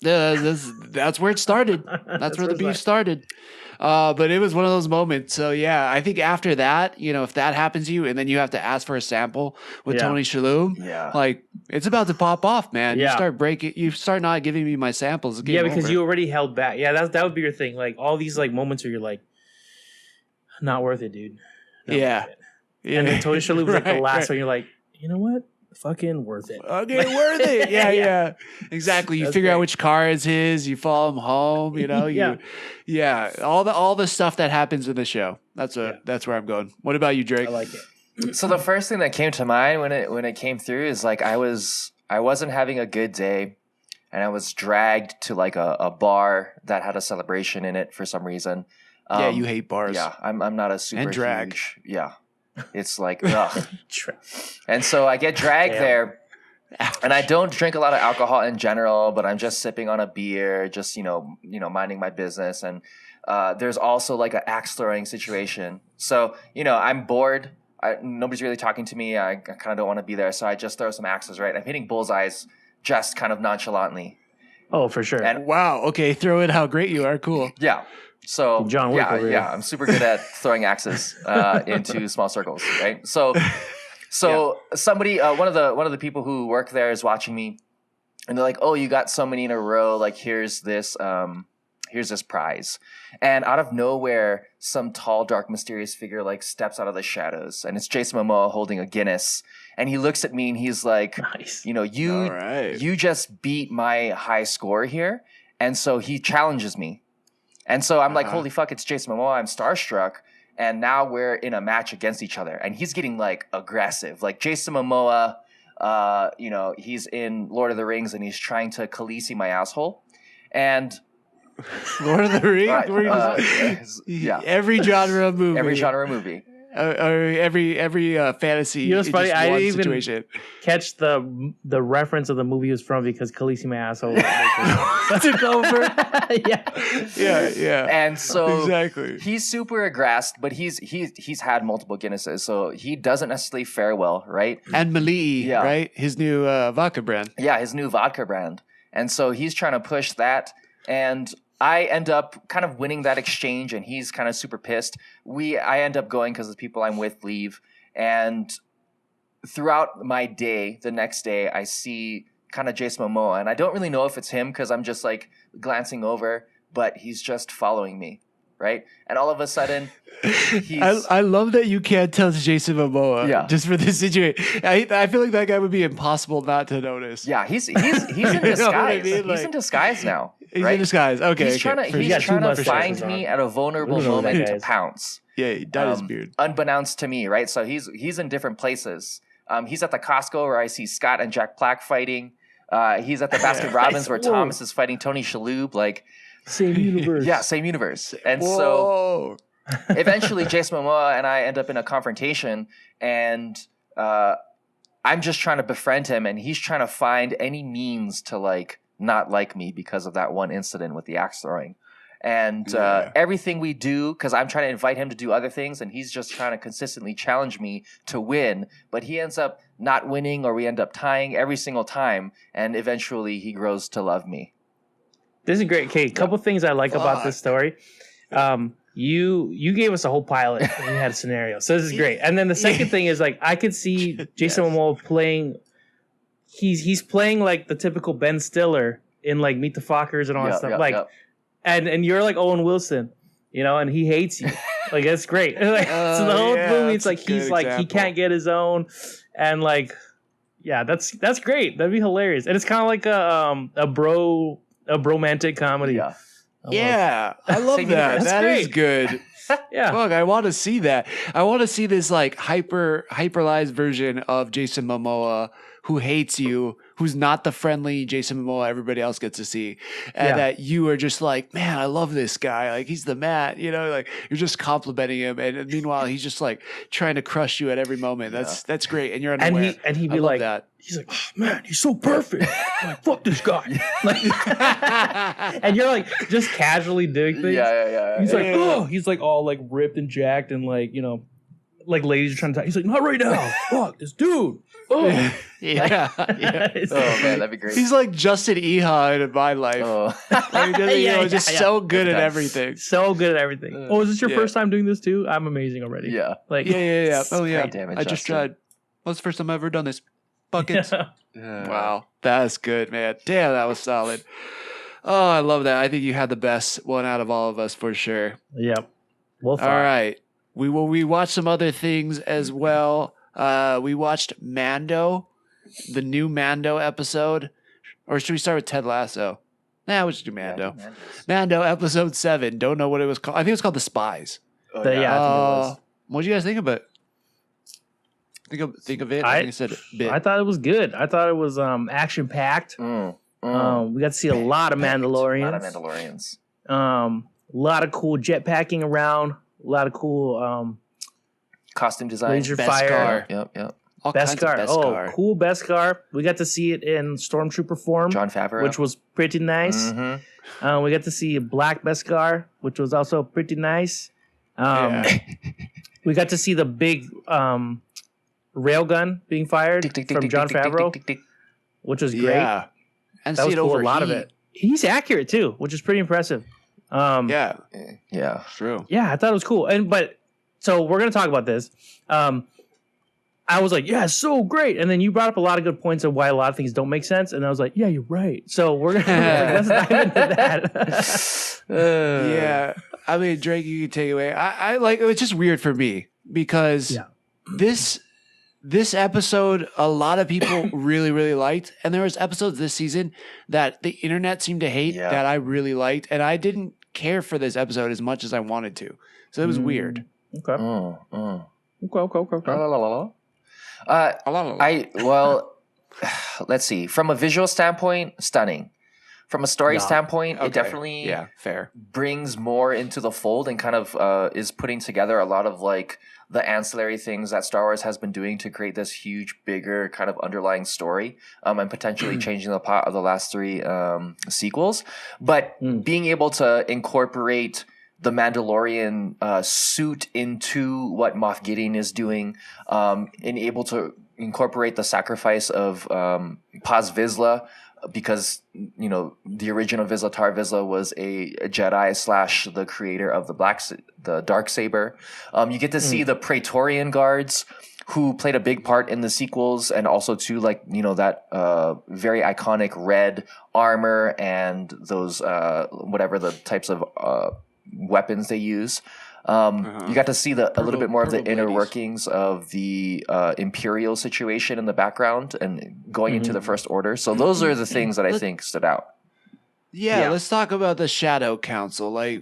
That's where it started. That's where the beef started. But it was one of those moments. So yeah, I think after that, if that happens to you and then you have to ask for a sample with Yeah. Tony Shalhoub, Yeah. like it's about to pop off, man. Yeah. You start not giving me my samples. It's Yeah, game because over. you already held back. Yeah, that would be your thing. Like all these like moments where you're like, not worth it, dude. Not Yeah. worth it. And then Tony Shalhoub was like the Right, last right. one. You're like, you know what? Fucking worth it. Okay, worth it. Yeah, Yeah. Exactly. You That's figure out great. which car is his. You follow him home. Yeah. All the stuff that happens in the show. That's where I'm going. What about you, Drake? I like it. So the first thing that came to mind when it came through is like I wasn't having a good day, and I was dragged to like a bar that had a celebration in it for some reason. Yeah, you hate bars. Yeah, I'm not a super And drag. huge. Yeah, it's like ugh. Tra- And so I get dragged Damn. there, and I don't drink a lot of alcohol in general, but I'm just sipping on a beer, just minding my business. And there's also like an axe throwing situation. So I'm bored. Nobody's really talking to me. I kind of don't want to be there, so I just throw some axes. Right, I'm hitting bullseyes just kind of nonchalantly. Oh, for sure. And Wow. Okay. Throw it how great you are. Cool. yeah. So John Wick yeah, over here. yeah, I'm super good at throwing axes into small circles, right? So somebody, one of the people who work there is watching me, and they're like, "Oh, you got so many in a row. Like, here's this prize." And out of nowhere, some tall, dark, mysterious figure like steps out of the shadows, and it's Jason Momoa holding a Guinness, and he looks at me and he's like, Nice. you All right. you just beat my high score here. And so he challenges me. And so I'm like, holy fuck, it's Jason Momoa. I'm starstruck. And now we're in a match against each other. And he's getting like aggressive. Like Jason Momoa, he's in Lord of the Rings and he's trying to Khaleesi my asshole. And Lord of the Rings. Right, Where you just- yeah. Every genre of movie. Every genre of movie. Or every fantasy. You know what's funny? just I one didn't even situation. catch the reference of the movie he was from because Khaleesi, my asshole, Took over. yeah. Yeah. And so Exactly. he's super aggressed, but he's had multiple Guinnesses, so he doesn't necessarily fare well, right? And Malii, Yeah. right? His new vodka brand. Yeah, his new vodka brand. And so he's trying to push that, and I end up kind of winning that exchange, and he's kind of super pissed. I end up going because the people I'm with leave, and throughout my day, the next day, I see kind of Jason Momoa, and I don't really know if it's him because I'm just like glancing over, but he's just following me, right? And all of a sudden, I love that you can't tell it's Jason Momoa. Yeah. Just for this situation. I feel like that guy would be impossible not to notice. yeah, he's in disguise. You know what I mean? He's Like- in disguise now. He's right? in disguise. Okay. He's okay. trying For to He's got two find mustaches me on. at a vulnerable We don't know who that moment guy to is. pounce. Yeah, he dyed his beard. Unbeknownst to me, right? So he's in different places. He's at the Costco where I see Scott and Jack Black fighting. He's at the Baskin Robbins where Whoa. Thomas is fighting Tony Shalhoub. Like, Same universe. yeah, same universe. And so Whoa. eventually Jason Momoa and I end up in a confrontation, and I'm just trying to befriend him, and he's trying to find any means to like not like me because of that one incident with the axe throwing. And Yeah. everything we do, because I'm trying to invite him to do other things, and he's just trying to consistently challenge me to win, but he ends up not winning, or we end up tying every single time, and eventually he grows to love me. This is great. Okay, a couple things I like about this story. You gave us a whole pilot and we had a scenario. So this is great. And then the second thing is like I could see Jason Momoa playing he's playing like the typical Ben Stiller in like Meet the Fockers and all that stuff. And you're like Owen Wilson, you know, and he hates you. Like that's great. Like, so the whole movie it's like he's like he can't get his own, and like yeah, that's great. That'd be hilarious. And it's kind of like a bromantic comedy. Yeah. Yeah, I love Same that. universe. That That's is good. Yeah. Fuck, I want to see that. I want to see this like hyperalized version of Jason Momoa who hates you, who's not the friendly Jason Momoa everybody else gets to see, and that you are just like, man, I love this guy. Like he's the man, you know. Like you're just complimenting him, and meanwhile he's just like trying to crush you at every moment. That's great, and you're unaware. And he'd I be love like, that. he's like, oh, man, he's so perfect. I'm like, fuck this guy. Like, and you're like just casually doing things. Yeah. He's like, oh, he's like all like ripped and jacked and like, you know, like ladies are trying to talk. He's like, not right now. Fuck this dude. Oh, yeah. Oh man, that'd be great. He's like Justin Ehan in my life. Oh. Like, just so good at Okay. everything. so good at everything. Oh, is this your Yeah. first time doing this too? I'm amazing already. Yeah. Like, Yeah. Oh yeah. Great damage, I just Justin. tried. What's the first time I've ever done this? Buckets. Yeah. Wow, that's good, man. Damn, that was solid. Oh, I love that. I think you had the best one out of all of us for sure. Yep. Well, All right, we watched some other things as well. We watched Mando, the new Mando episode, or should we start with Ted Lasso? Nah, we'll just do Mando. Yeah, Mando episode 7. Don't know what it was called. I think it was called The Spies. Oh, I think it was. What do you guys think of it? Think of it. I think I said bit. I thought it was good. I thought it was action packed. We got to see a lot of Mandalorians. A lot of Mandalorians. A lot of cool jetpacking around. A lot of cool Costume design. laser Beskar. fire. Yep. All kinds of Beskar. Oh, Beskar. cool Beskar. We got to see it in Stormtrooper form, John Favreau. which was pretty nice. Mhm. We got to see a black Beskar, which was also pretty nice. Yeah. We got to see the big railgun being fired Tick, tick, tick, from tick, John tick, tick, Favreau, tick, tick, tick. which was great. Yeah. And That see was it cool. over A lot of it. He's accurate too, which is pretty impressive. Yeah, Yeah. true. Yeah, I thought it was cool. So we're gonna talk about this. I was like, yeah, so great. And then you brought up a lot of good points of why a lot of things don't make sense. And I was like, yeah, you're right. So we're gonna let's dive into that. Yeah. I mean, Drake, you can take it away. I like, it was just weird for me because Yeah. this episode, a lot of people really, really liked. And there was episodes this season that the internet seemed to hate Yeah. that I really liked. And I didn't care for this episode as much as I wanted to. So it was weird. Okay. Okay. La, la, la, la. Well, let's see. From a visual standpoint, stunning. From a story Yeah. standpoint, Okay. it definitely Yeah, fair. brings more into the fold and kind of is putting together a lot of like the ancillary things that Star Wars has been doing to create this huge, bigger kind of underlying story, and potentially changing the plot of the last three sequels. But being able to incorporate the Mandalorian suit into what Moff Gideon is doing, and able to incorporate the sacrifice of Paz Vizsla, because the original Vizsla Tar Vizsla was a Jedi / the creator of the Darksaber. You get to see the Praetorian Guards, who played a big part in the sequels, and also too, like, that very iconic red armor and those whatever the types of weapons they use. You got to see a little bit more of the purple inner ladies. workings of the Imperial situation in the background and going into the First Order. So those are the things that I think stood out. Yeah, let's talk about the Shadow Council. Like,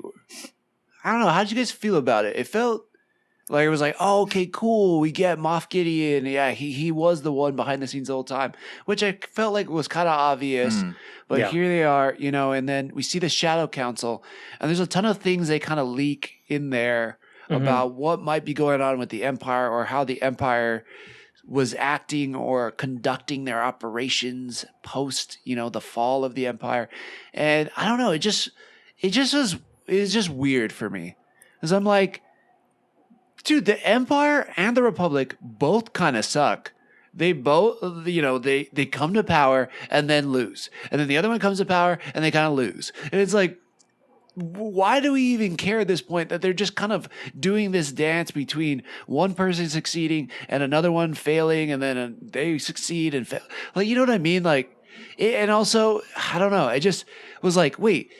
I don't know, how'd you guys feel about it? It felt like it was like, oh, okay, cool, we get Moff Gideon. Yeah, he was the one behind the scenes the whole time, which I felt like was kind of obvious. But here they are, and then we see the Shadow Council, and there's a ton of things they kind of leak in there about what might be going on with the Empire, or how the Empire was acting or conducting their operations post, the fall of the Empire. And I don't know, it's just weird for me. Because I'm like, dude, the Empire and the Republic both kind of suck. They both, they come to power and then lose. And then the other one comes to power and they kind of lose. And it's like, why do we even care at this point that they're just kind of doing this dance between one person succeeding and another one failing, and then they succeed and fail? Like, you know what I mean? Like, and also, I don't know. I just was like, wait,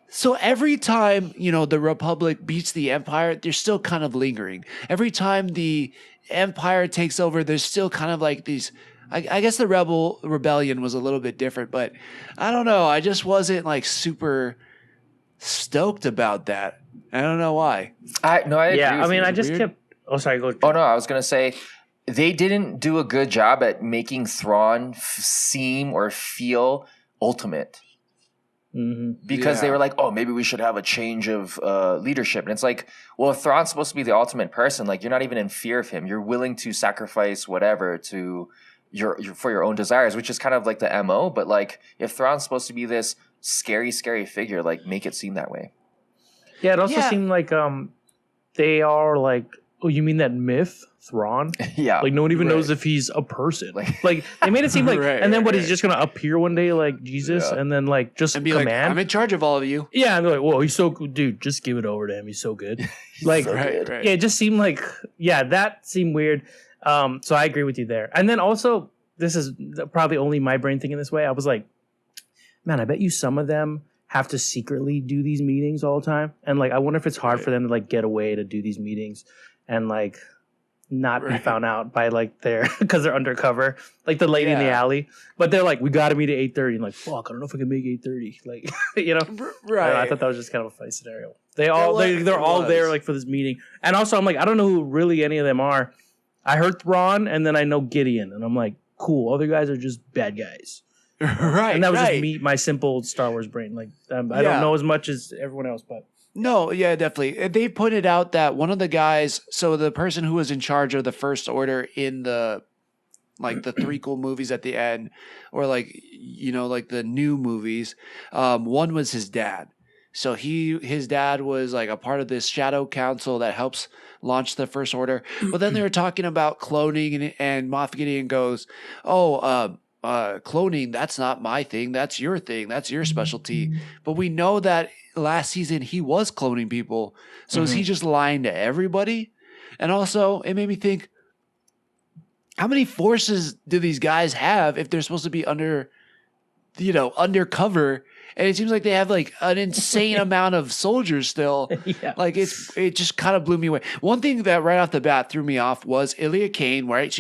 so every time, the Republic beats the Empire, they're still kind of lingering. Every time the Empire takes over, there's still kind of like these. I guess the rebellion was a little bit different, but I don't know. I just wasn't like super stoked about that. I don't know why. I agree. Yeah, I with mean, you. I just weird. kept. Oh, sorry. Go. Oh no, I was gonna say they didn't do a good job at making Thrawn seem or feel ultimate. Because they were like, oh, maybe we should have a change of leadership. And it's like, well, if Thrawn's supposed to be the ultimate person, like, you're not even in fear of him. You're willing to sacrifice whatever to for your own desires, which is kind of like the MO. But like, if Thrawn's supposed to be this scary figure, like, make it seem that way. Yeah, it also seemed like they are like, oh, you mean that myth, Thrawn? Yeah. Like, no one even knows if he's a person. Like they made it seem like, Right, and then right, he's just gonna appear one day like Jesus, and then like just And be command. like, I'm in charge of all of you. Yeah, and they're like, whoa, he's so good, dude. Just give it over to him. He's so good. Like, Right. yeah, it just seemed like, that seemed weird. So I agree with you there. And then also, this is probably only my brain thinking this way. I was like, man, I bet you some of them have to secretly do these meetings all the time. And like, I wonder if it's hard for them to like get away to do these meetings and like not be found out by like because they're undercover, like the lady in the alley. But they're like, we got to meet at 8:30. And like, fuck, I don't know if I can make 8:30. Like, Right. I thought that was just kind of a funny scenario. They're all there like for this meeting. And also, I'm like, I don't know who really any of them are. I heard Thrawn, and then I know Gideon, and I'm like, cool. Other guys are just bad guys. Right. And that was just me, my simple Star Wars brain. Like, I don't know as much as everyone else, but No, yeah, definitely. They pointed out that one of the guys, so the person who was in charge of the First Order in the threequel movies at the end, or like the new movies, one was his dad. So his dad was like a part of this Shadow Council that helps launch the First Order. But then they were talking about cloning, and Moff Gideon goes, cloning, that's not my thing. That's your thing. That's your specialty. But we know that last season he was cloning people. So is he just lying to everybody? And also, it made me think, how many forces do these guys have if they're supposed to be undercover? And it seems like they have like an insane amount of soldiers still. Yeah. Like it just kind of blew me away. One thing that right off the bat threw me off was Ilia Kane, right?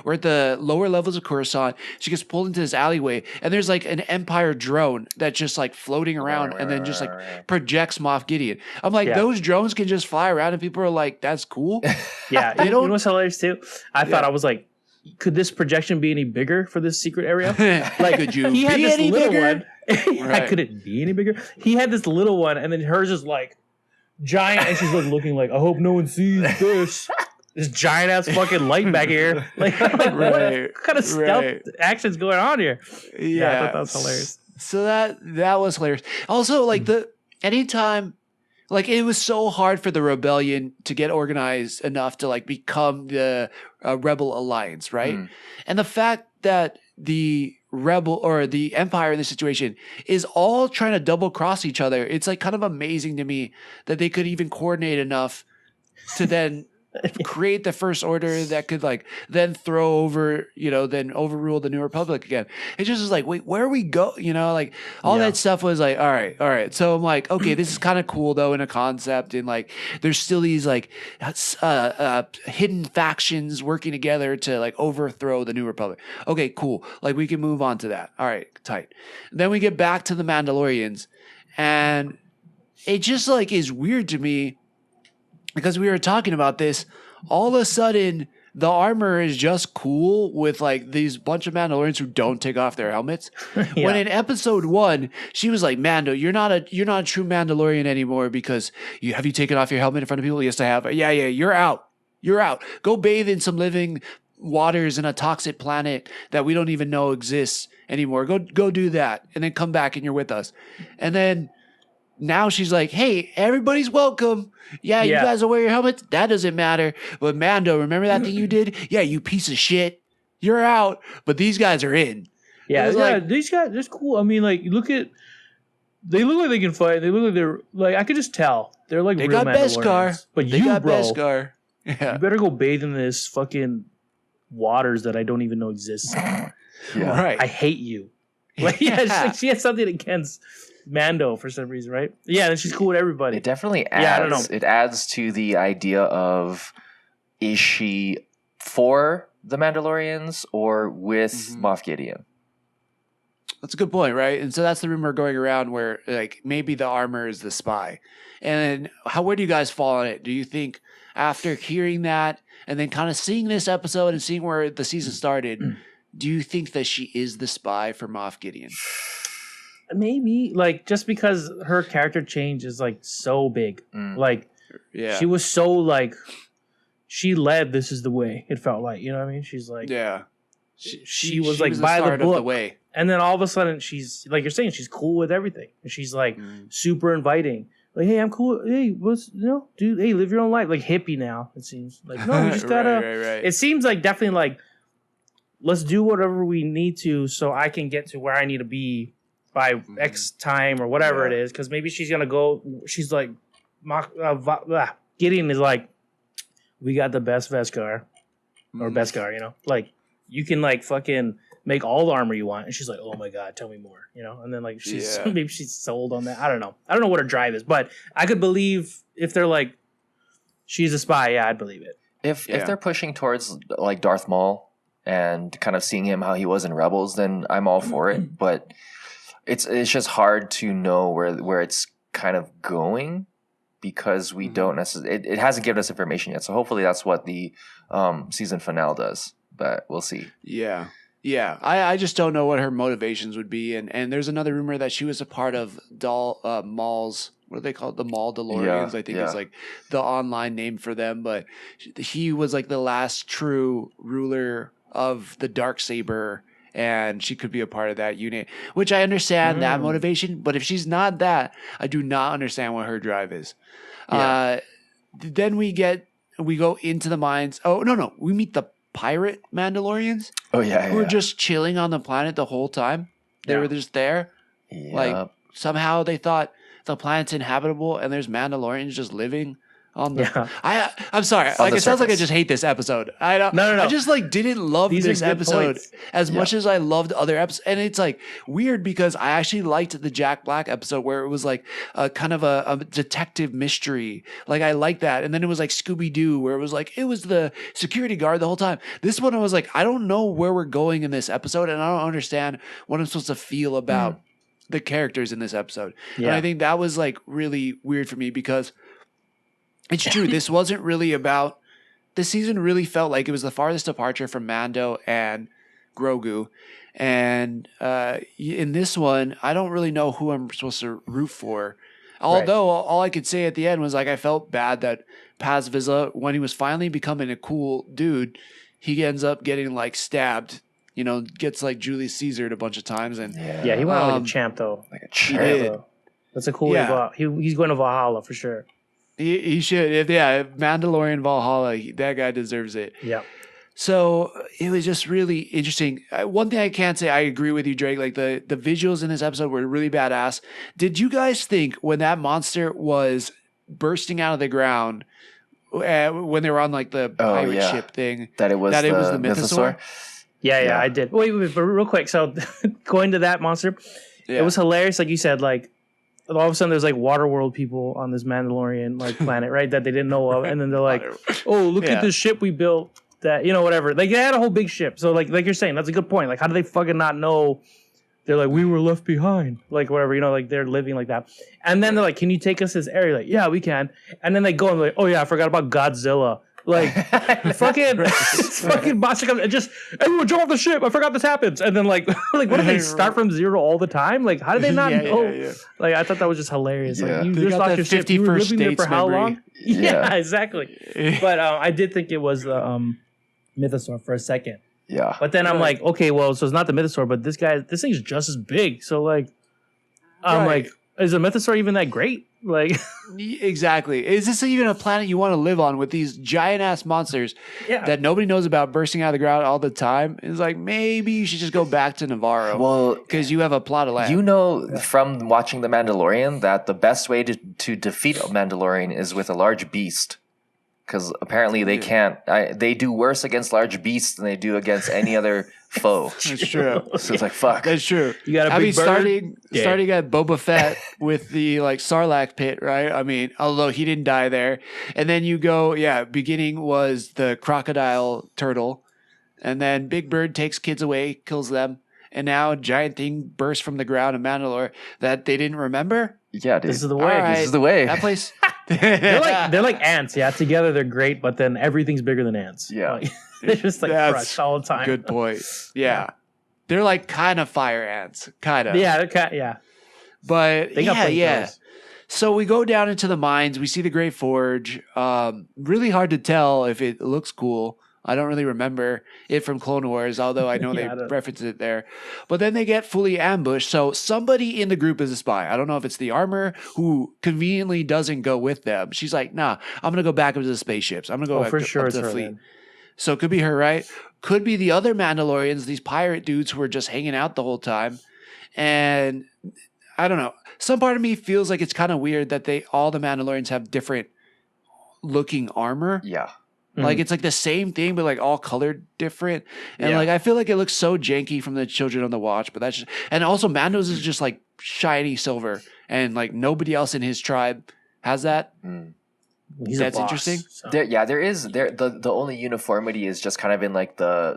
We're at the lower levels of Coruscant. She gets pulled into this alleyway, and there's like an Empire drone that's just like floating around and then just like projects Moff Gideon. I'm like, those drones can just fly around, and people are like, that's cool. Yeah, you know what's hilarious too? I thought I was like, could this projection be any bigger for this secret area? Like, could you He had be this any little bigger? one. Right. Could it be any bigger? He had this little one, and then hers is like giant, and she's like looking like, I hope no one sees this. This giant ass fucking light back here. Like what kind of stealth action's going on here? Yeah, I thought that was hilarious. So that was hilarious. Also, like anytime, like it was so hard for the rebellion to get organized enough to like become the rebel alliance, right? And the fact that the rebel or the empire in this situation is all trying to double cross each other, it's like kind of amazing to me that they could even coordinate enough to then create the first order that could like then throw over, then overrule the New Republic again. It just was like, wait, where we go? Like all that stuff was like, all right. So I'm like, okay, this is kind of cool though in a concept, and like there's still these like hidden factions working together to like overthrow the New Republic. Okay, cool. Like we can move on to that. All right, tight. Then we get back to the Mandalorians, and it just like is weird to me. Because we were talking about this, all of a sudden the armor is just cool with like these bunch of Mandalorians who don't take off their helmets. When in episode 1, she was like, Mando, you're not a true Mandalorian anymore because have you taken off your helmet in front of people? Yes, I have. Yeah, you're out. You're out. Go bathe in some living waters in a toxic planet that we don't even know exists anymore. Go do that, and then come back and you're with us. And then now she's like, hey, everybody's welcome. Yeah, you guys will wear your helmets. That doesn't matter. But Mando, remember that thing you did? Yeah, you piece of shit. You're out. But these guys are in. Yeah, like, these guys, they're cool. I mean, like, they look like they can fight. They look like they're, like, I could just tell. They're like they real got Mandalorians. Beskar. But they got Beskar. Yeah. You better go bathe in this fucking waters that I don't even know exist. Right. I hate you. Like, she has something against Mando for some reason, right? Yeah, and she's cool with everybody. It definitely adds. I don't know. It adds to the idea of, is she for the Mandalorians or with Moff Gideon? That's a good point, right? And so that's the rumor going around where like maybe the armor is the spy. And where do you guys fall on it? Do you think after hearing that and then kind of seeing this episode and seeing where the season started, do you think that she is the spy for Moff Gideon? Maybe, like, just because her character change is like so big. Like, she was so like, she led This Is the Way. It felt like, you know what I mean? She's like, she was like by the book. Way. And then all of a sudden she's like, you're saying, she's cool with everything. And she's like super inviting. Like, hey, I'm cool. Hey, dude, hey, live your own life. Like hippie now, it seems. Like, no, we just gotta. Right. It seems like definitely like, let's do whatever we need to so I can get to where I need to be by X time or whatever it is. Because maybe she's gonna go. She's like, Gideon is like, we got the best Beskar or Beskar, like you can like fucking make all the armor you want. And she's like, oh my God, tell me more, and then like maybe she's sold on that. I don't know what her drive is, but I could believe if they're like, she's a spy. Yeah, I'd believe it. If they're pushing towards like Darth Maul and kind of seeing him how he was in Rebels, then I'm all for it. But it's just hard to know where it's kind of going because we don't necessarily. It hasn't given us information yet. So hopefully that's what the season finale does. But we'll see. Yeah. I just don't know what her motivations would be. And there's another rumor that she was a part of Maul's. What are they called? The Mandalorians, I think is like the online name for them. But he was like the last true ruler of the Darksaber, and she could be a part of that unit, which I understand that motivation. But if she's not that, I do not understand what her drive is. Then we go into the mines. Oh, no. We meet the pirate Mandalorians. Oh, yeah. Who are just chilling on the planet the whole time. They were just there. Yeah. Like somehow they thought the planet's inhabitable and there's Mandalorians just living on the. I'm sorry. Like it sounds like I just hate this episode. I don't. No. I just like didn't love this episode as much as I loved other episodes. And it's like weird because I actually liked the Jack Black episode where it was like a kind of a detective mystery. Like I liked that. And then it was like Scooby Doo where it was like it was the security guard the whole time. This one I was like, I don't know where we're going in this episode, and I don't understand what I'm supposed to feel about the characters in this episode. And I think that was like really weird for me because it's true. This wasn't really about this season really felt like it was the farthest departure from Mando and Grogu. And in this one, I don't really know who I'm supposed to root for. Although all I could say at the end was like I felt bad that Paz Vizsla, when he was finally becoming a cool dude, he ends up getting like stabbed. Gets like Julius Caesared a bunch of times, and Yeah, he went out like a champ though. Like a He champ. did. That's a cool way to go out. He's going to Valhalla for sure. he should. If Mandalorian Valhalla, that guy deserves it. Yeah. So it was just really interesting. One thing I can say, I agree with you, Drake. Like the visuals in this episode were really badass. Did you guys think when that monster was bursting out of the ground, when they were on like the pirate ship thing, that it was the mythosaur? Yeah, I did. Wait, but real quick. So going to that monster, it was hilarious. Like you said, like all of a sudden there's like Waterworld people on this Mandalorian like planet, right? That they didn't know of, and then they're like, "Oh, look at this ship we built." That whatever. Like they had a whole big ship. So like you're saying, that's a good point. Like how do they fucking not know? They're like, we were left behind. Like whatever. Like they're living like that. And then they're like, can you take us to this area? Like, yeah, we can. And then they go and they're like, oh yeah, I forgot about Godzilla. Like fucking monster comes and just everyone jump off the ship. I forgot this happens. And then like what do they start from zero all the time? Like how do they not know? Yeah. Like I thought that was just hilarious. Yeah. Like you just lost your ship. You were living there for how long? Yeah, exactly. But I did think it was the mythosaur for a second. Yeah. But then I'm like, okay, well, so it's not the mythosaur, but this thing's just as big. So like I'm like, is a mythosaur even that great? Like exactly. Is this even a planet you want to live on with these giant ass monsters that nobody knows about bursting out of the ground all the time? It's like maybe you should just go back to Navarro. Well, because you have a plot of land. From watching The Mandalorian that the best way to defeat a Mandalorian is with a large beast. Because apparently they can't. They do worse against large beasts than they do against any other foe. That's true. So it's like fuck. That's true. You got a big bird. starting at Boba Fett with the like Sarlacc pit, right? I mean, although he didn't die there, and then you go, beginning was the crocodile turtle, and then Big Bird takes kids away, kills them, and now a giant thing bursts from the ground in Mandalore that they didn't remember. Yeah, dude. This is the way. Right. This is the way. That place. they're like ants. Yeah, together they're great, but then everything's bigger than ants. Yeah, like, they're just like crushed all the time. Good point. Yeah, they're like kind of fire ants, kind of. Yeah, they're But they got yeah. So we go down into the mines. We see the Great Forge. Really hard to tell if it looks cool. I don't really remember it from Clone Wars, although I know they reference it there. But then they get fully ambushed. So somebody in the group is a spy. I don't know if it's the armor who conveniently doesn't go with them. She's like, nah, I'm going to go back up to the spaceships. I'm going to go for sure up to the fleet. Then. So it could be her, right? Could be the other Mandalorians, these pirate dudes who were just hanging out the whole time. And I don't know. Some part of me feels like it's kind of weird that all the Mandalorians have different looking armor. Yeah. Like it's like the same thing, but like all colored different. And like I feel like it looks so janky from the Children on the Watch, but that's just, and also Mando's is just like shiny silver, and like nobody else in his tribe has that. That's interesting. So. There is the only uniformity is just kind of in like I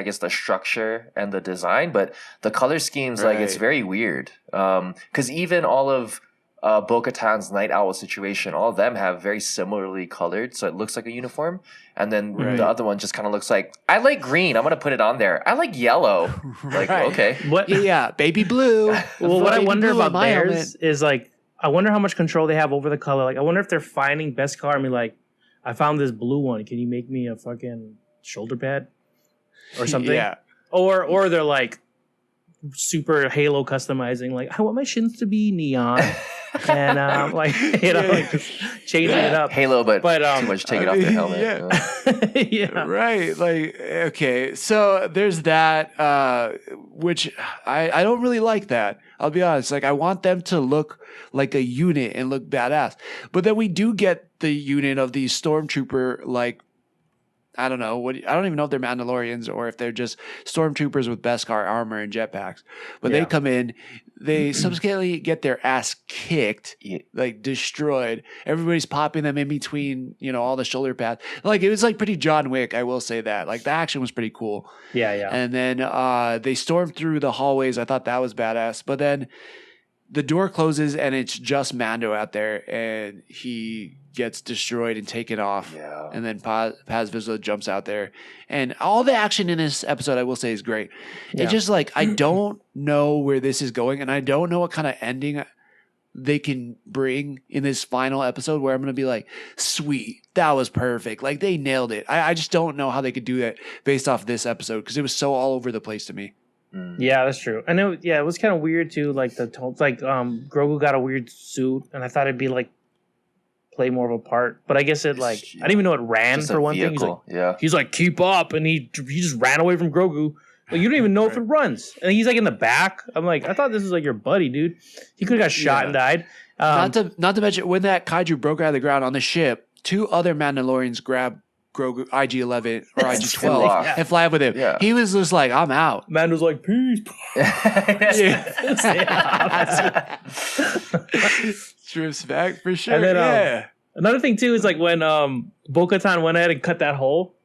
guess the structure and the design, but the color schemes like it's very weird. Because even all of Bo-Katan's Night Owl situation, all of them have very similarly colored, so it looks like a uniform. And then the other one just kind of looks like, I like green, I'm gonna put it on there. I like yellow. Like okay, what? Yeah, baby blue. Well, what I wonder about theirs is like, I wonder how much control they have over the color. Like, I wonder if they're finding Beskar and be like, I found this blue one. Can you make me a fucking shoulder pad or something? Yeah. Or they're like super Halo customizing. Like, I want my shins to be neon. And like just changing it up. Halo, but too much taking off their helmet. Yeah. Right. Like okay, so there's that, which I don't really like that. I'll be honest. Like I want them to look like a unit and look badass. But then we do get the unit of these stormtrooper like. I don't know. I don't even know if they're Mandalorians or if they're just stormtroopers with Beskar armor and jetpacks. But they come in, they subsequently get their ass kicked, like destroyed. Everybody's popping them in between, all the shoulder pads. Like it was like pretty John Wick, I will say that. Like the action was pretty cool. Yeah. And then they stormed through the hallways. I thought that was badass. But then the door closes and it's just Mando out there, and he gets destroyed and taken off. Yeah. And then Paz Vizsla jumps out there, and all the action in this episode, I will say, is great. Yeah. It's just like I don't know where this is going, and I don't know what kind of ending they can bring in this final episode where I'm going to be like, sweet, that was perfect. Like they nailed it. I just don't know how they could do that based off this episode because it was so all over the place to me. Yeah, that's true. I know. Yeah, it was kind of weird too. Like Grogu got a weird suit, and I thought it'd be like play more of a part. But I guess it I didn't even know it ran Just for a one thing. vehicle. He's like keep up, and he just ran away from Grogu. Like you don't even know if it runs, and he's like in the back. I'm like, I thought this was like your buddy, dude. He could have got shot and died. Not to mention when that kaiju broke out of the ground on the ship, 2 other Mandalorians grabbed Grogu IG-11 or IG-12 and fly up with him. Yeah. He was just like, I'm out. Mando's like, peace. Strips back for sure. And then, another thing too is like when Bo-Katan went ahead and cut that hole.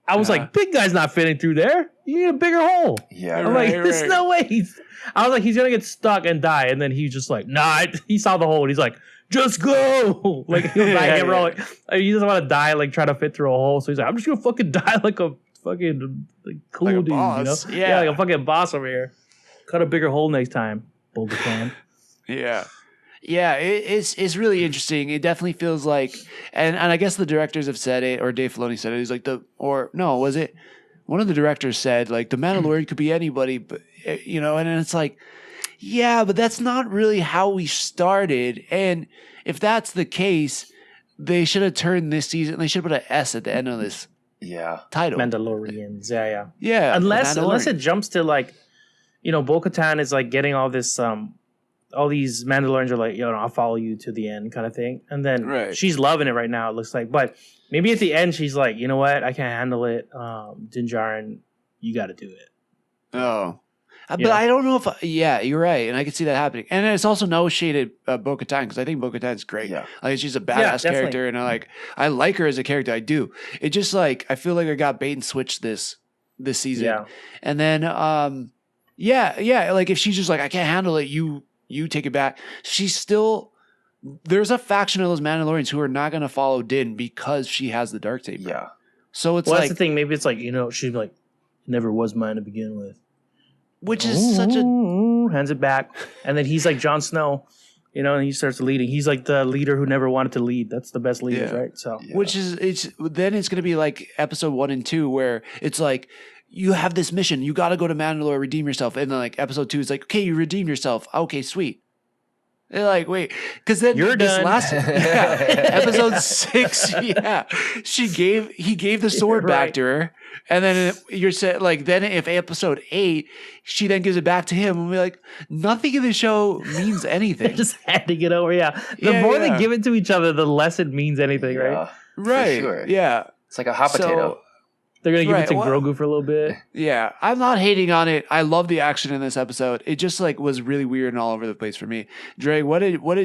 I was like, big guy's not fitting through there. You need a bigger hole. Yeah. I'm like, there's no way. I was like, he's gonna get stuck and die. And then he's just like, nah. He saw the hole. And he's like, just go. Like he was like, he doesn't want to die. Like try to fit through a hole. So he's like, I'm just gonna fucking die like a fucking cool dude. Boss. You know? Yeah, like a fucking boss over here. Cut a bigger hole next time, Bo-Katan. Yeah, it's really interesting. It definitely feels like, and I guess the directors have said it, or Dave Filoni said it. He's like was it one of the directors said like the Mandalorian could be anybody, but and it's like, yeah, but that's not really how we started. And if that's the case, they should have turned this season. They should have put an S at the end of this title. Mandalorians, yeah. Unless it jumps to like, Bo-Katan is like getting all this all these Mandalorians are like, I'll follow you to the end kind of thing. And then she's loving it right now, it looks like. But maybe at the end, she's like, you know what? I can't handle it. Din Djarin, you got to do it. Oh. But I don't know if... you're right. And I can see that happening. And it's also no shade at Bo-Katan because I think Bo-Katan's great. Yeah. Like, she's a badass character. And I like her as a character. I do. It just like... I feel like I got bait and switched this season. Yeah. And then... like if she's just like, I can't handle it, you take it back. She's still... There's a faction of those Mandalorians who are not going to follow Din because she has the dark saber. Yeah. So it's that's the thing. Maybe it's like, she'd be like, it never was mine to begin with. Which is such a... Hands it back. And then he's like Jon Snow, and he starts leading. He's like the leader who never wanted to lead. That's the best leaders, right? So, Which is... it's then it's going to be like episode 1 and 2 where it's like, you have this mission. You got to go to Mandalore, redeem yourself. And then like episode 2 is like, okay, you redeem yourself. Okay, sweet. They're like, wait, because then you're this done. Episode 6, he gave the sword back to her, and then you're said like then if episode 8, she then gives it back to him, and we're like, nothing in the show means anything. They're just handing it over. Yeah, the more they give it to each other, the less it means anything, right? Right. Sure. Yeah, it's like a hot potato. They're going to give it to Grogu for a little bit. Yeah. I'm not hating on it. I love the action in this episode. It just like was really weird and all over the place for me. Dre,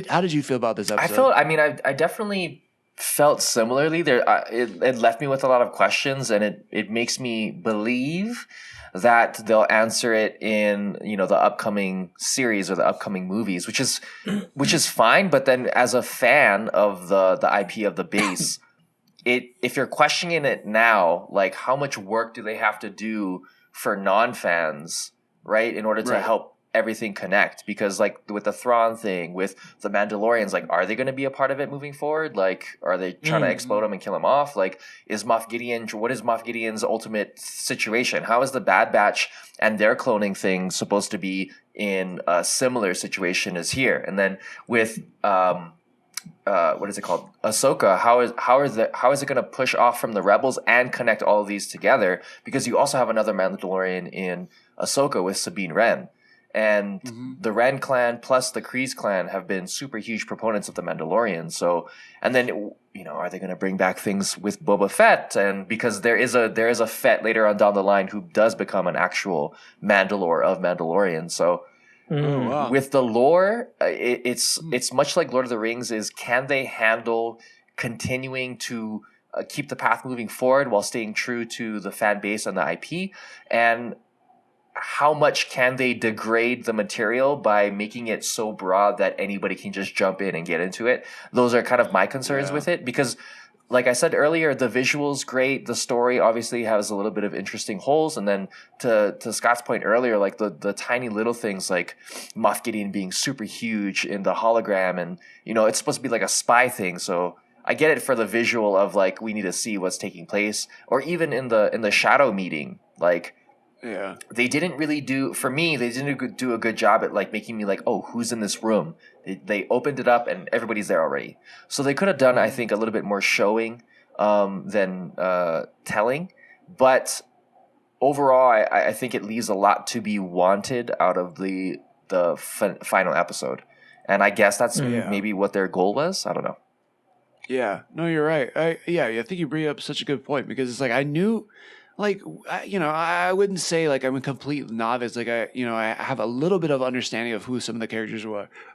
how did you feel about this episode? I definitely felt similarly. It left me with a lot of questions, and it makes me believe that they'll answer it in, the upcoming series or the upcoming movies, which is fine. But then as a fan of the IP of the base, if you're questioning it now, like how much work do they have to do for non-fans, right, in order to help everything connect? Because like with the Thrawn thing, with the Mandalorians, like are they going to be a part of it moving forward? Like are they trying to explode him and kill him off? Like what is Moff Gideon's ultimate situation? How is the Bad Batch and their cloning thing supposed to be in a similar situation as here? And then with what is it called? Ahsoka. How is it going to push off from the Rebels and connect all of these together? Because you also have another Mandalorian in Ahsoka with Sabine Wren, and the Wren clan plus the Kryze clan have been super huge proponents of the Mandalorian. So, and then are they going to bring back things with Boba Fett? And because there is a Fett later on down the line who does become an actual Mandalore of Mandalorian. So. Oh, wow. With the lore, it's much like Lord of the Rings. Can they handle continuing to keep the path moving forward while staying true to the fan base and the IP? And how much can they degrade the material by making it so broad that anybody can just jump in and get into it? Those are kind of my concerns with it, because like I said earlier, the visual's great. The story obviously has a little bit of interesting holes. And then to Scott's point earlier, like the tiny little things like Moff Gideon being super huge in the hologram, and, you know, it's supposed to be like a spy thing. So I get it for the visual of like, we need to see what's taking place. Or even in the shadow meeting, like, Yeah. they didn't really do, for me, they didn't do a good job at like making me like, oh, who's in this room? They opened it up and everybody's there already. So they could have done, I think, a little bit more showing than telling. But overall, I think it leaves a lot to be wanted out of the final episode. And I guess that's maybe what their goal was. I don't know. Yeah. No, you're right. I think you bring up such a good point, because it's like I knew. Like, I wouldn't say like I'm a complete novice. Like I have a little bit of understanding of who some of the characters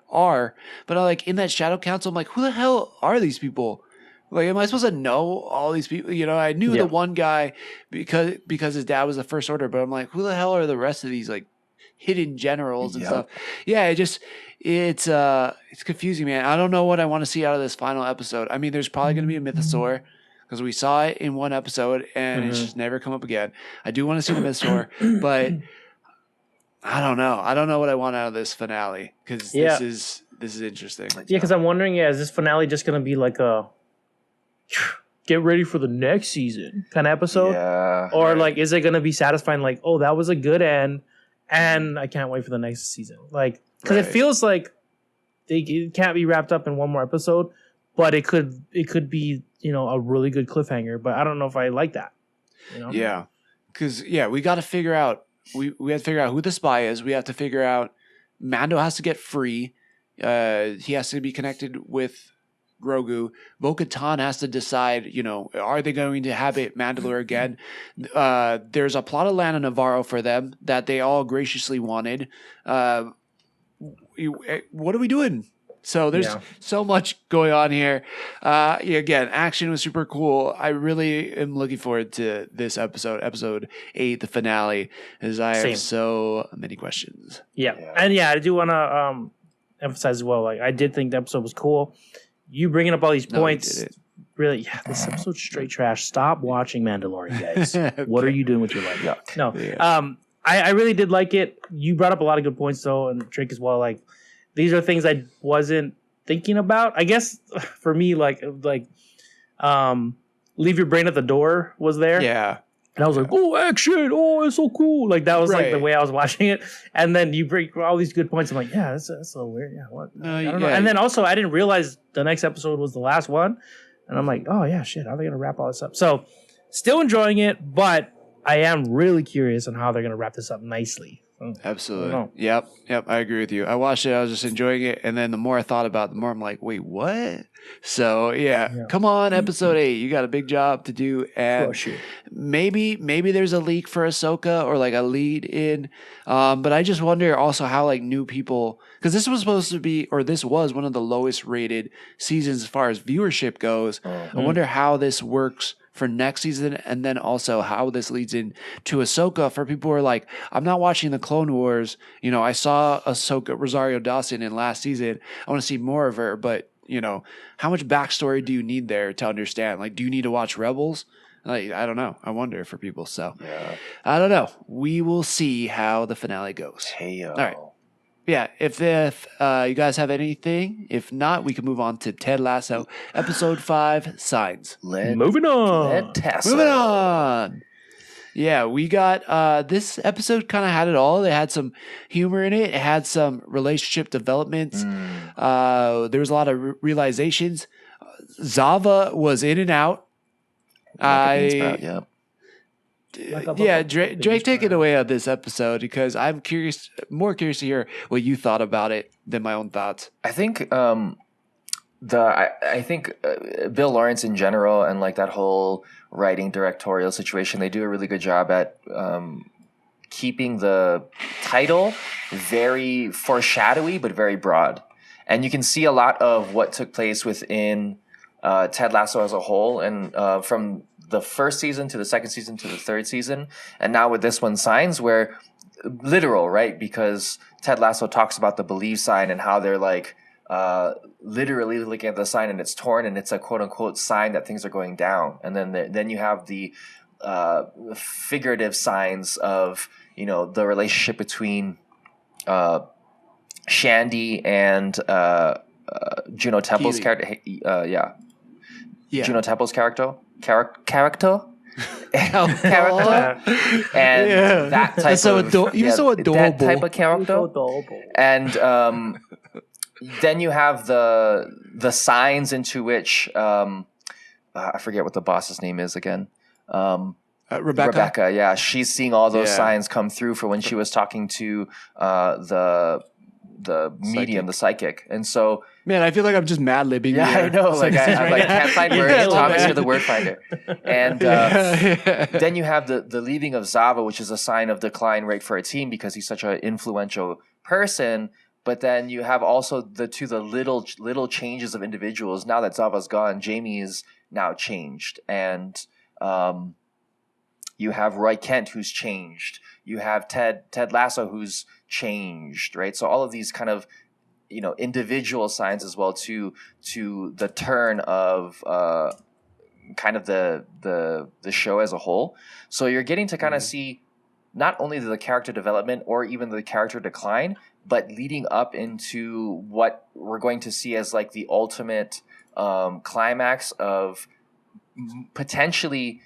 are, but like in that Shadow Council, I'm like, who the hell are these people? Like, am I supposed to know all these people? You know, I knew the one guy because his dad was the First Order, but I'm like, who the hell are the rest of these like hidden generals and stuff? Yeah, it's confusing, man. I don't know what I want to see out of this final episode. I mean, there's probably going to be a mythosaur, because we saw it in one episode and it's just never come up again. I do want to see the mythosaur, but I don't know. I don't know what I want out of this finale, because this is interesting. Yeah, because I'm wondering, is this finale just going to be like a get ready for the next season kind of episode? Yeah. Or like, is it going to be satisfying? Like, oh, that was a good end, and I can't wait for the next season. Like, because it feels like it can't be wrapped up in one more episode, but it could be, you know, a really good cliffhanger. But I don't know if I like that. You know? Yeah, because we got to figure out. We have to figure out who the spy is. We have to figure out. Mando has to get free. He has to be connected with Grogu. Bo-Katan has to decide, you know, are they going to habit Mandalore again? There's a plot of land on Navarro for them that they all graciously wanted. What are we doing? So there's so much going on here. Again, action was super cool. I really am looking forward to this episode 8, the finale, as I have so many questions. Yeah. And I do want to emphasize as well, like, I did think the episode was cool. You bringing up all these points, really, this episode's straight trash. Stop watching Mandalorian, guys. Okay. What are you doing with your life? No. I really did like it. You brought up a lot of good points, though, and Drake as well. Like, these are things I wasn't thinking about. I guess for me, like leave your brain at the door was there. Yeah. And I was like, oh, action. Oh, it's so cool. Like, that was like the way I was watching it. And then you bring all these good points. I'm like, yeah, that's a little weird. Yeah, what? I don't know. And then also, I didn't realize the next episode was the last one. And I'm like, oh, yeah, shit. How are they going to wrap all this up? So, still enjoying it, but I am really curious on how they're going to wrap this up nicely. Absolutely. Yep. I agree with you. I watched it. I was just enjoying it. And then the more I thought about it, the more I'm like, wait, what? So, come on, episode 8. You got a big job to do. And maybe there's a leak for Ahsoka or like a lead in. But I just wonder also how like new people, because this was supposed to be, or this was one of the lowest rated seasons as far as viewership goes. I wonder how this works for next season, and then also how this leads into Ahsoka for people who are like, I'm not watching the Clone Wars. You know, I saw Ahsoka Rosario Dawson in last season. I want to see more of her, but you know, how much backstory do you need there to understand? Like, do you need to watch Rebels? Like, I don't know. I wonder for people. So I don't know. We will see how the finale goes. All right. Yeah, if you guys have anything, if not, we can move on to Ted Lasso, episode 5, Signs. Moving on. Moving on. Yeah, we got this episode kind of had it all. It had some humor in it. It had some relationship developments. There was a lot of realizations. Zava was in and out. Drake, take it away on this episode, because I'm more curious to hear what you thought about it than my own thoughts. I think I think Bill Lawrence in general, and like that whole writing directorial situation, they do a really good job at keeping the title very foreshadowy but very broad, and you can see a lot of what took place within Ted Lasso as a whole, and from the first season to the second season to the third season, and now with this one, Signs, where literal, right? Because Ted Lasso talks about the believe sign and how they're like literally looking at the sign and it's torn and it's a quote unquote sign that things are going down. And then you have the figurative signs of, you know, the relationship between Shandy and Juno Temple's character. Yeah. Juno Temple's character. Character. Yeah. And that type That's so of you're so adorable. that type of character. And then you have the signs into which I forget what the boss's name is again. Rebecca, yeah, she's seeing all those signs come through for when she was talking to the medium, the psychic, and so man, I feel like I'm just mad libbing. Yeah, I know. Like I like can't find words. Thomas, you're the word finder. And then you have the leaving of Zava, which is a sign of decline, right, for a team because he's such an influential person. But then you have also the little changes of individuals. Now that Zava's gone, Jamie is now changed, and you have Roy Kent who's changed. You have Ted Lasso who's changed, right? So all of these kind of, you know, individual signs as well to the turn of kind of the show as a whole. So you're getting to kind of see not only the character development or even the character decline, but leading up into what we're going to see as like the ultimate climax of potentially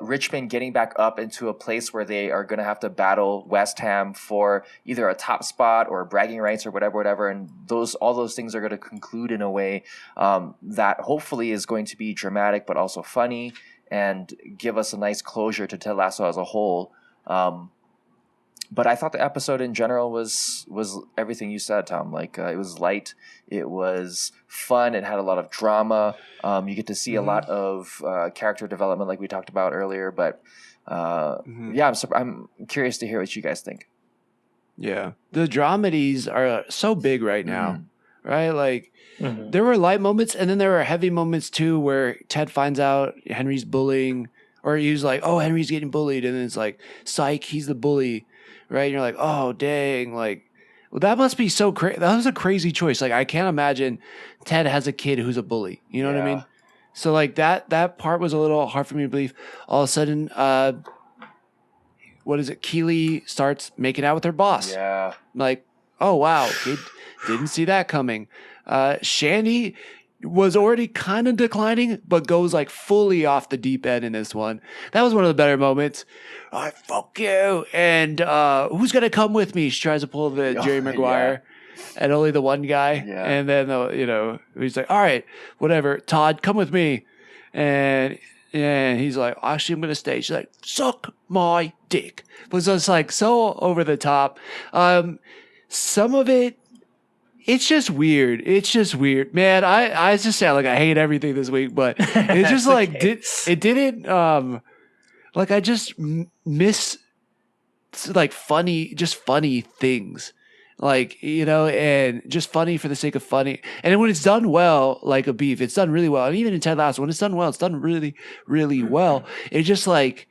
Richmond getting back up into a place where they are going to have to battle West Ham for either a top spot or bragging rights or whatever. And all those things are going to conclude in a way that hopefully is going to be dramatic, but also funny and give us a nice closure to Ted Lasso as a whole. But I thought the episode in general was everything you said, Tom. Like it was light, it was fun, it had a lot of drama. You get to see a lot of character development, like we talked about earlier. But yeah, I'm curious to hear what you guys think. Yeah, the dramedies are so big right now, right? Like there were light moments, and then there were heavy moments too, where Ted finds out Henry's bullying, or he's like, "Oh, Henry's getting bullied," and then it's like, "Psych, he's the bully." Right? And you're like, oh, dang. Like, well, that must be so crazy. That was a crazy choice. Like, I can't imagine Ted has a kid who's a bully. You know what I mean? So, like, that part was a little hard for me to believe. All of a sudden, what is it? Keely starts making out with her boss. Yeah. Like, oh, wow. Didn't see that coming. Shandy was already kind of declining, but goes like fully off the deep end in this one. That was one of the better moments. Fuck you. And who's going to come with me? She tries to pull the Jerry Maguire and only the one guy. Yeah. And then, you know, he's like, all right, whatever. Todd, come with me. And he's like, actually, I'm going to stay. She's like, suck my dick. But so it's like so over the top. Some of it, it's just weird. It's just weird, man. I just sound like I hate everything this week, but it's just like it didn't. Like I just miss like funny things, like, you know, and just funny for the sake of funny. And when it's done well, like a Beef, it's done really well. And even in Ted Lasso, when it's done well, it's done really, really well. It's just like,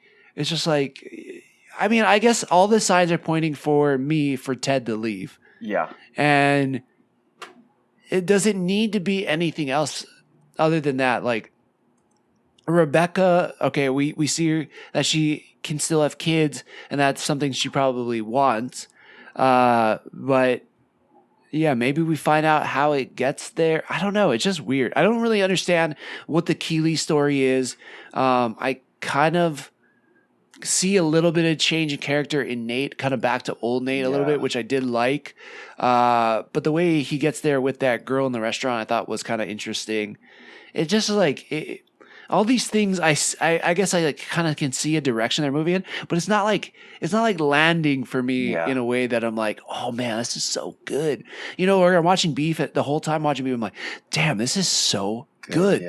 I mean, I guess all the signs are pointing for Ted to leave. Yeah, and it doesn't need to be anything else other than that. Like Rebecca, okay, we see her, that she can still have kids, and that's something she probably wants. But yeah, maybe we find out how it gets there. I don't know. It's just weird. I don't really understand what the Keely story is. I kind of see a little bit of change in character in Nate, kind of back to old Nate a little bit, which I did like. But the way he gets there with that girl in the restaurant, I thought was kind of interesting. It just like all these things. I guess I like kind of can see a direction they're moving in, but it's not like landing for me in a way that I'm like, oh man, this is so good. You know, or I'm watching Beef the whole time watching Beef, I'm like, damn, this is so good.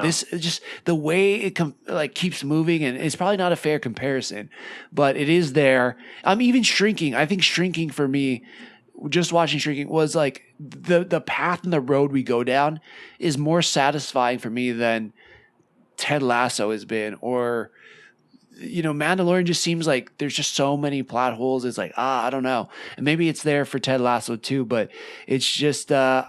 This just the way it keeps moving, and it's probably not a fair comparison, but it is there. I'm even Shrinking. I think Shrinking for me, just watching Shrinking, was like the path and the road we go down is more satisfying for me than Ted Lasso has been, or Mandalorian just seems like there's just so many plot holes. It's like, I don't know. And maybe it's there for Ted Lasso too, but it's just, man,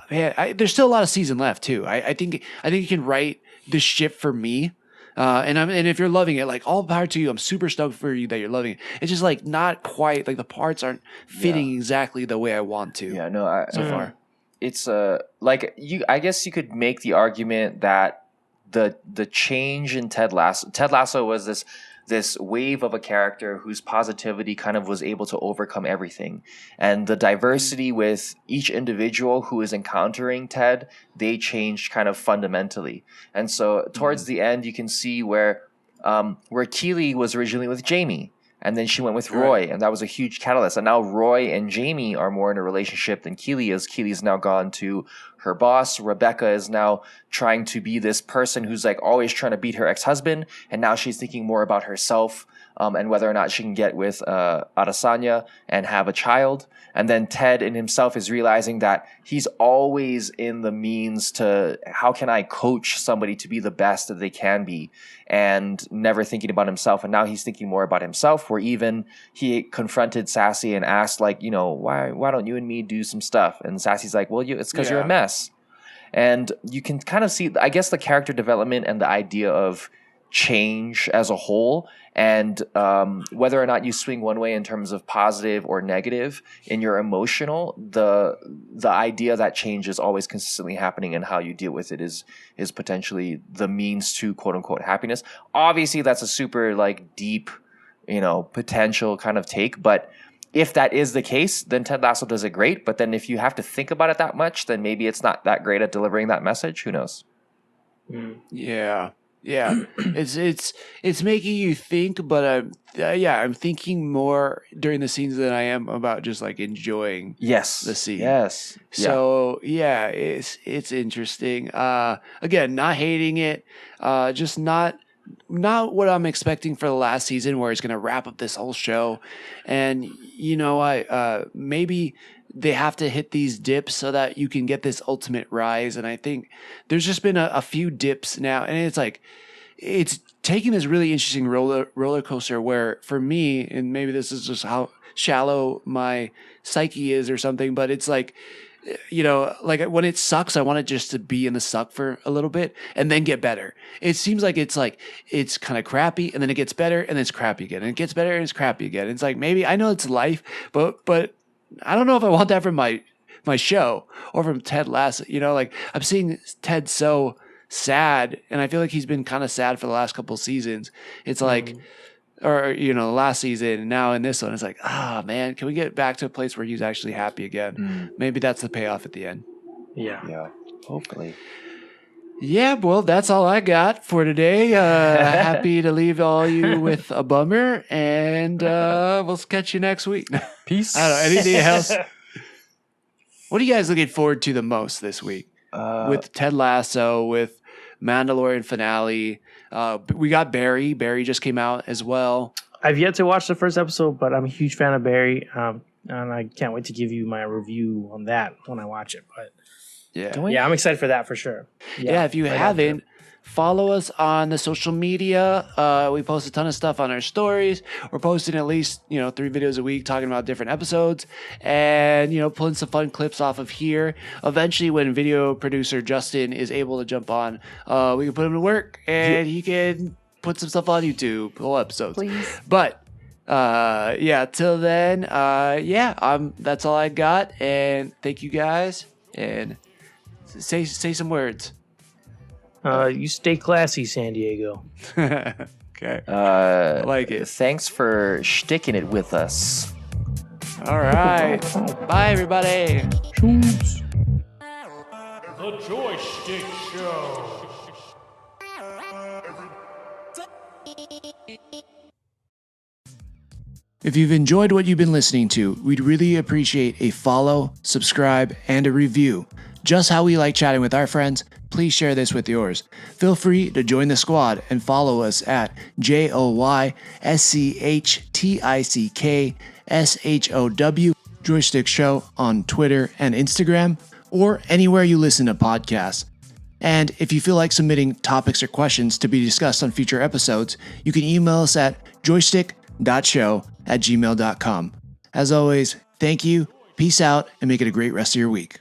there's still a lot of season left too. I think you can write the ship for me. And if you're loving it, like, all power to you. I'm super stoked for you that you're loving it. It's just like not quite, like the parts aren't fitting exactly the way I want to. Yeah, no, so far. It's I guess you could make the argument that the change in Ted Lasso was this wave of a character whose positivity kind of was able to overcome everything. And the diversity with each individual who is encountering Ted, they changed kind of fundamentally. And so towards the end, you can see where Keely was originally with Jamie, and then she went with Roy, and that was a huge catalyst. And now Roy and Jamie are more in a relationship than Keely is. Keely's now gone to her boss. Rebecca is now trying to be this person who's like always trying to beat her ex-husband, and now she's thinking more about herself and whether or not she can get with Adesanya and have a child. And then Ted in himself is realizing that he's always in the means to how can I coach somebody to be the best that they can be, and never thinking about himself. And now he's thinking more about himself, where even he confronted Sassy and asked, like, why don't you and me do some stuff? And Sassy's like, well, it's because you're a mess. And you can kind of see, I guess, the character development and the idea of change as a whole, and whether or not you swing one way in terms of positive or negative in your emotional, the idea that change is always consistently happening and how you deal with it is potentially the means to quote unquote happiness. Obviously that's a super like deep, potential kind of take, but if that is the case, then Ted Lasso does it great. But then if you have to think about it that much, then maybe it's not that great at delivering that message. Who knows? Yeah. Yeah, it's making you think, but I'm thinking more during the scenes than I am about just like enjoying the scene. Yes. So it's interesting. Again, not hating it, just not what I'm expecting for the last season, where it's gonna wrap up this whole show, and maybe they have to hit these dips so that you can get this ultimate rise. And I think there's just been a few dips now, and it's like, it's taking this really interesting roller coaster where for me, and maybe this is just how shallow my psyche is or something, but it's like, like when it sucks, I want it just to be in the suck for a little bit and then get better. It seems like it's kind of crappy, and then it gets better, and then it's crappy again, and it gets better, and it's crappy again. It's like, maybe I know it's life, but I don't know if I want that from my show or from Ted Lasso. Like, I'm seeing Ted so sad, and I feel like he's been kind of sad for the last couple of seasons. It's like, or last season, and now in this one, it's like, man, can we get back to a place where he's actually happy again? Maybe that's the payoff at the end. Yeah, hopefully. Yeah, well, that's all I got for today. Happy to leave all you with a bummer, and we'll catch you next week. Peace. I don't know, anything else? What are you guys looking forward to the most this week? With Ted Lasso, with Mandalorian finale. We got Barry. Barry just came out as well. I've yet to watch the first episode, but I'm a huge fan of Barry, and I can't wait to give you my review on that when I watch it. But yeah, I'm excited for that for sure. Yeah, if you haven't, follow us on the social media. We post a ton of stuff on our stories. We're posting at least 3 videos a week talking about different episodes, and pulling some fun clips off of here. Eventually, when video producer Justin is able to jump on, we can put him to work, and he can put some stuff on YouTube, whole episodes. Please. But till then, that's all I got, and thank you guys, and say some words. You stay classy, San Diego. Okay. I like it. Thanks for sticking it with us. All right. Bye, everybody. Cheers. The Joystick Show. If you've enjoyed what you've been listening to, we'd really appreciate a follow, subscribe, and a review. Just how we like chatting with our friends, please share this with yours. Feel free to join the squad and follow us at JoyStickShow Joystick Show on Twitter and Instagram, or anywhere you listen to podcasts. And if you feel like submitting topics or questions to be discussed on future episodes, you can email us at joystick.show@gmail.com. As always, thank you, peace out, and make it a great rest of your week.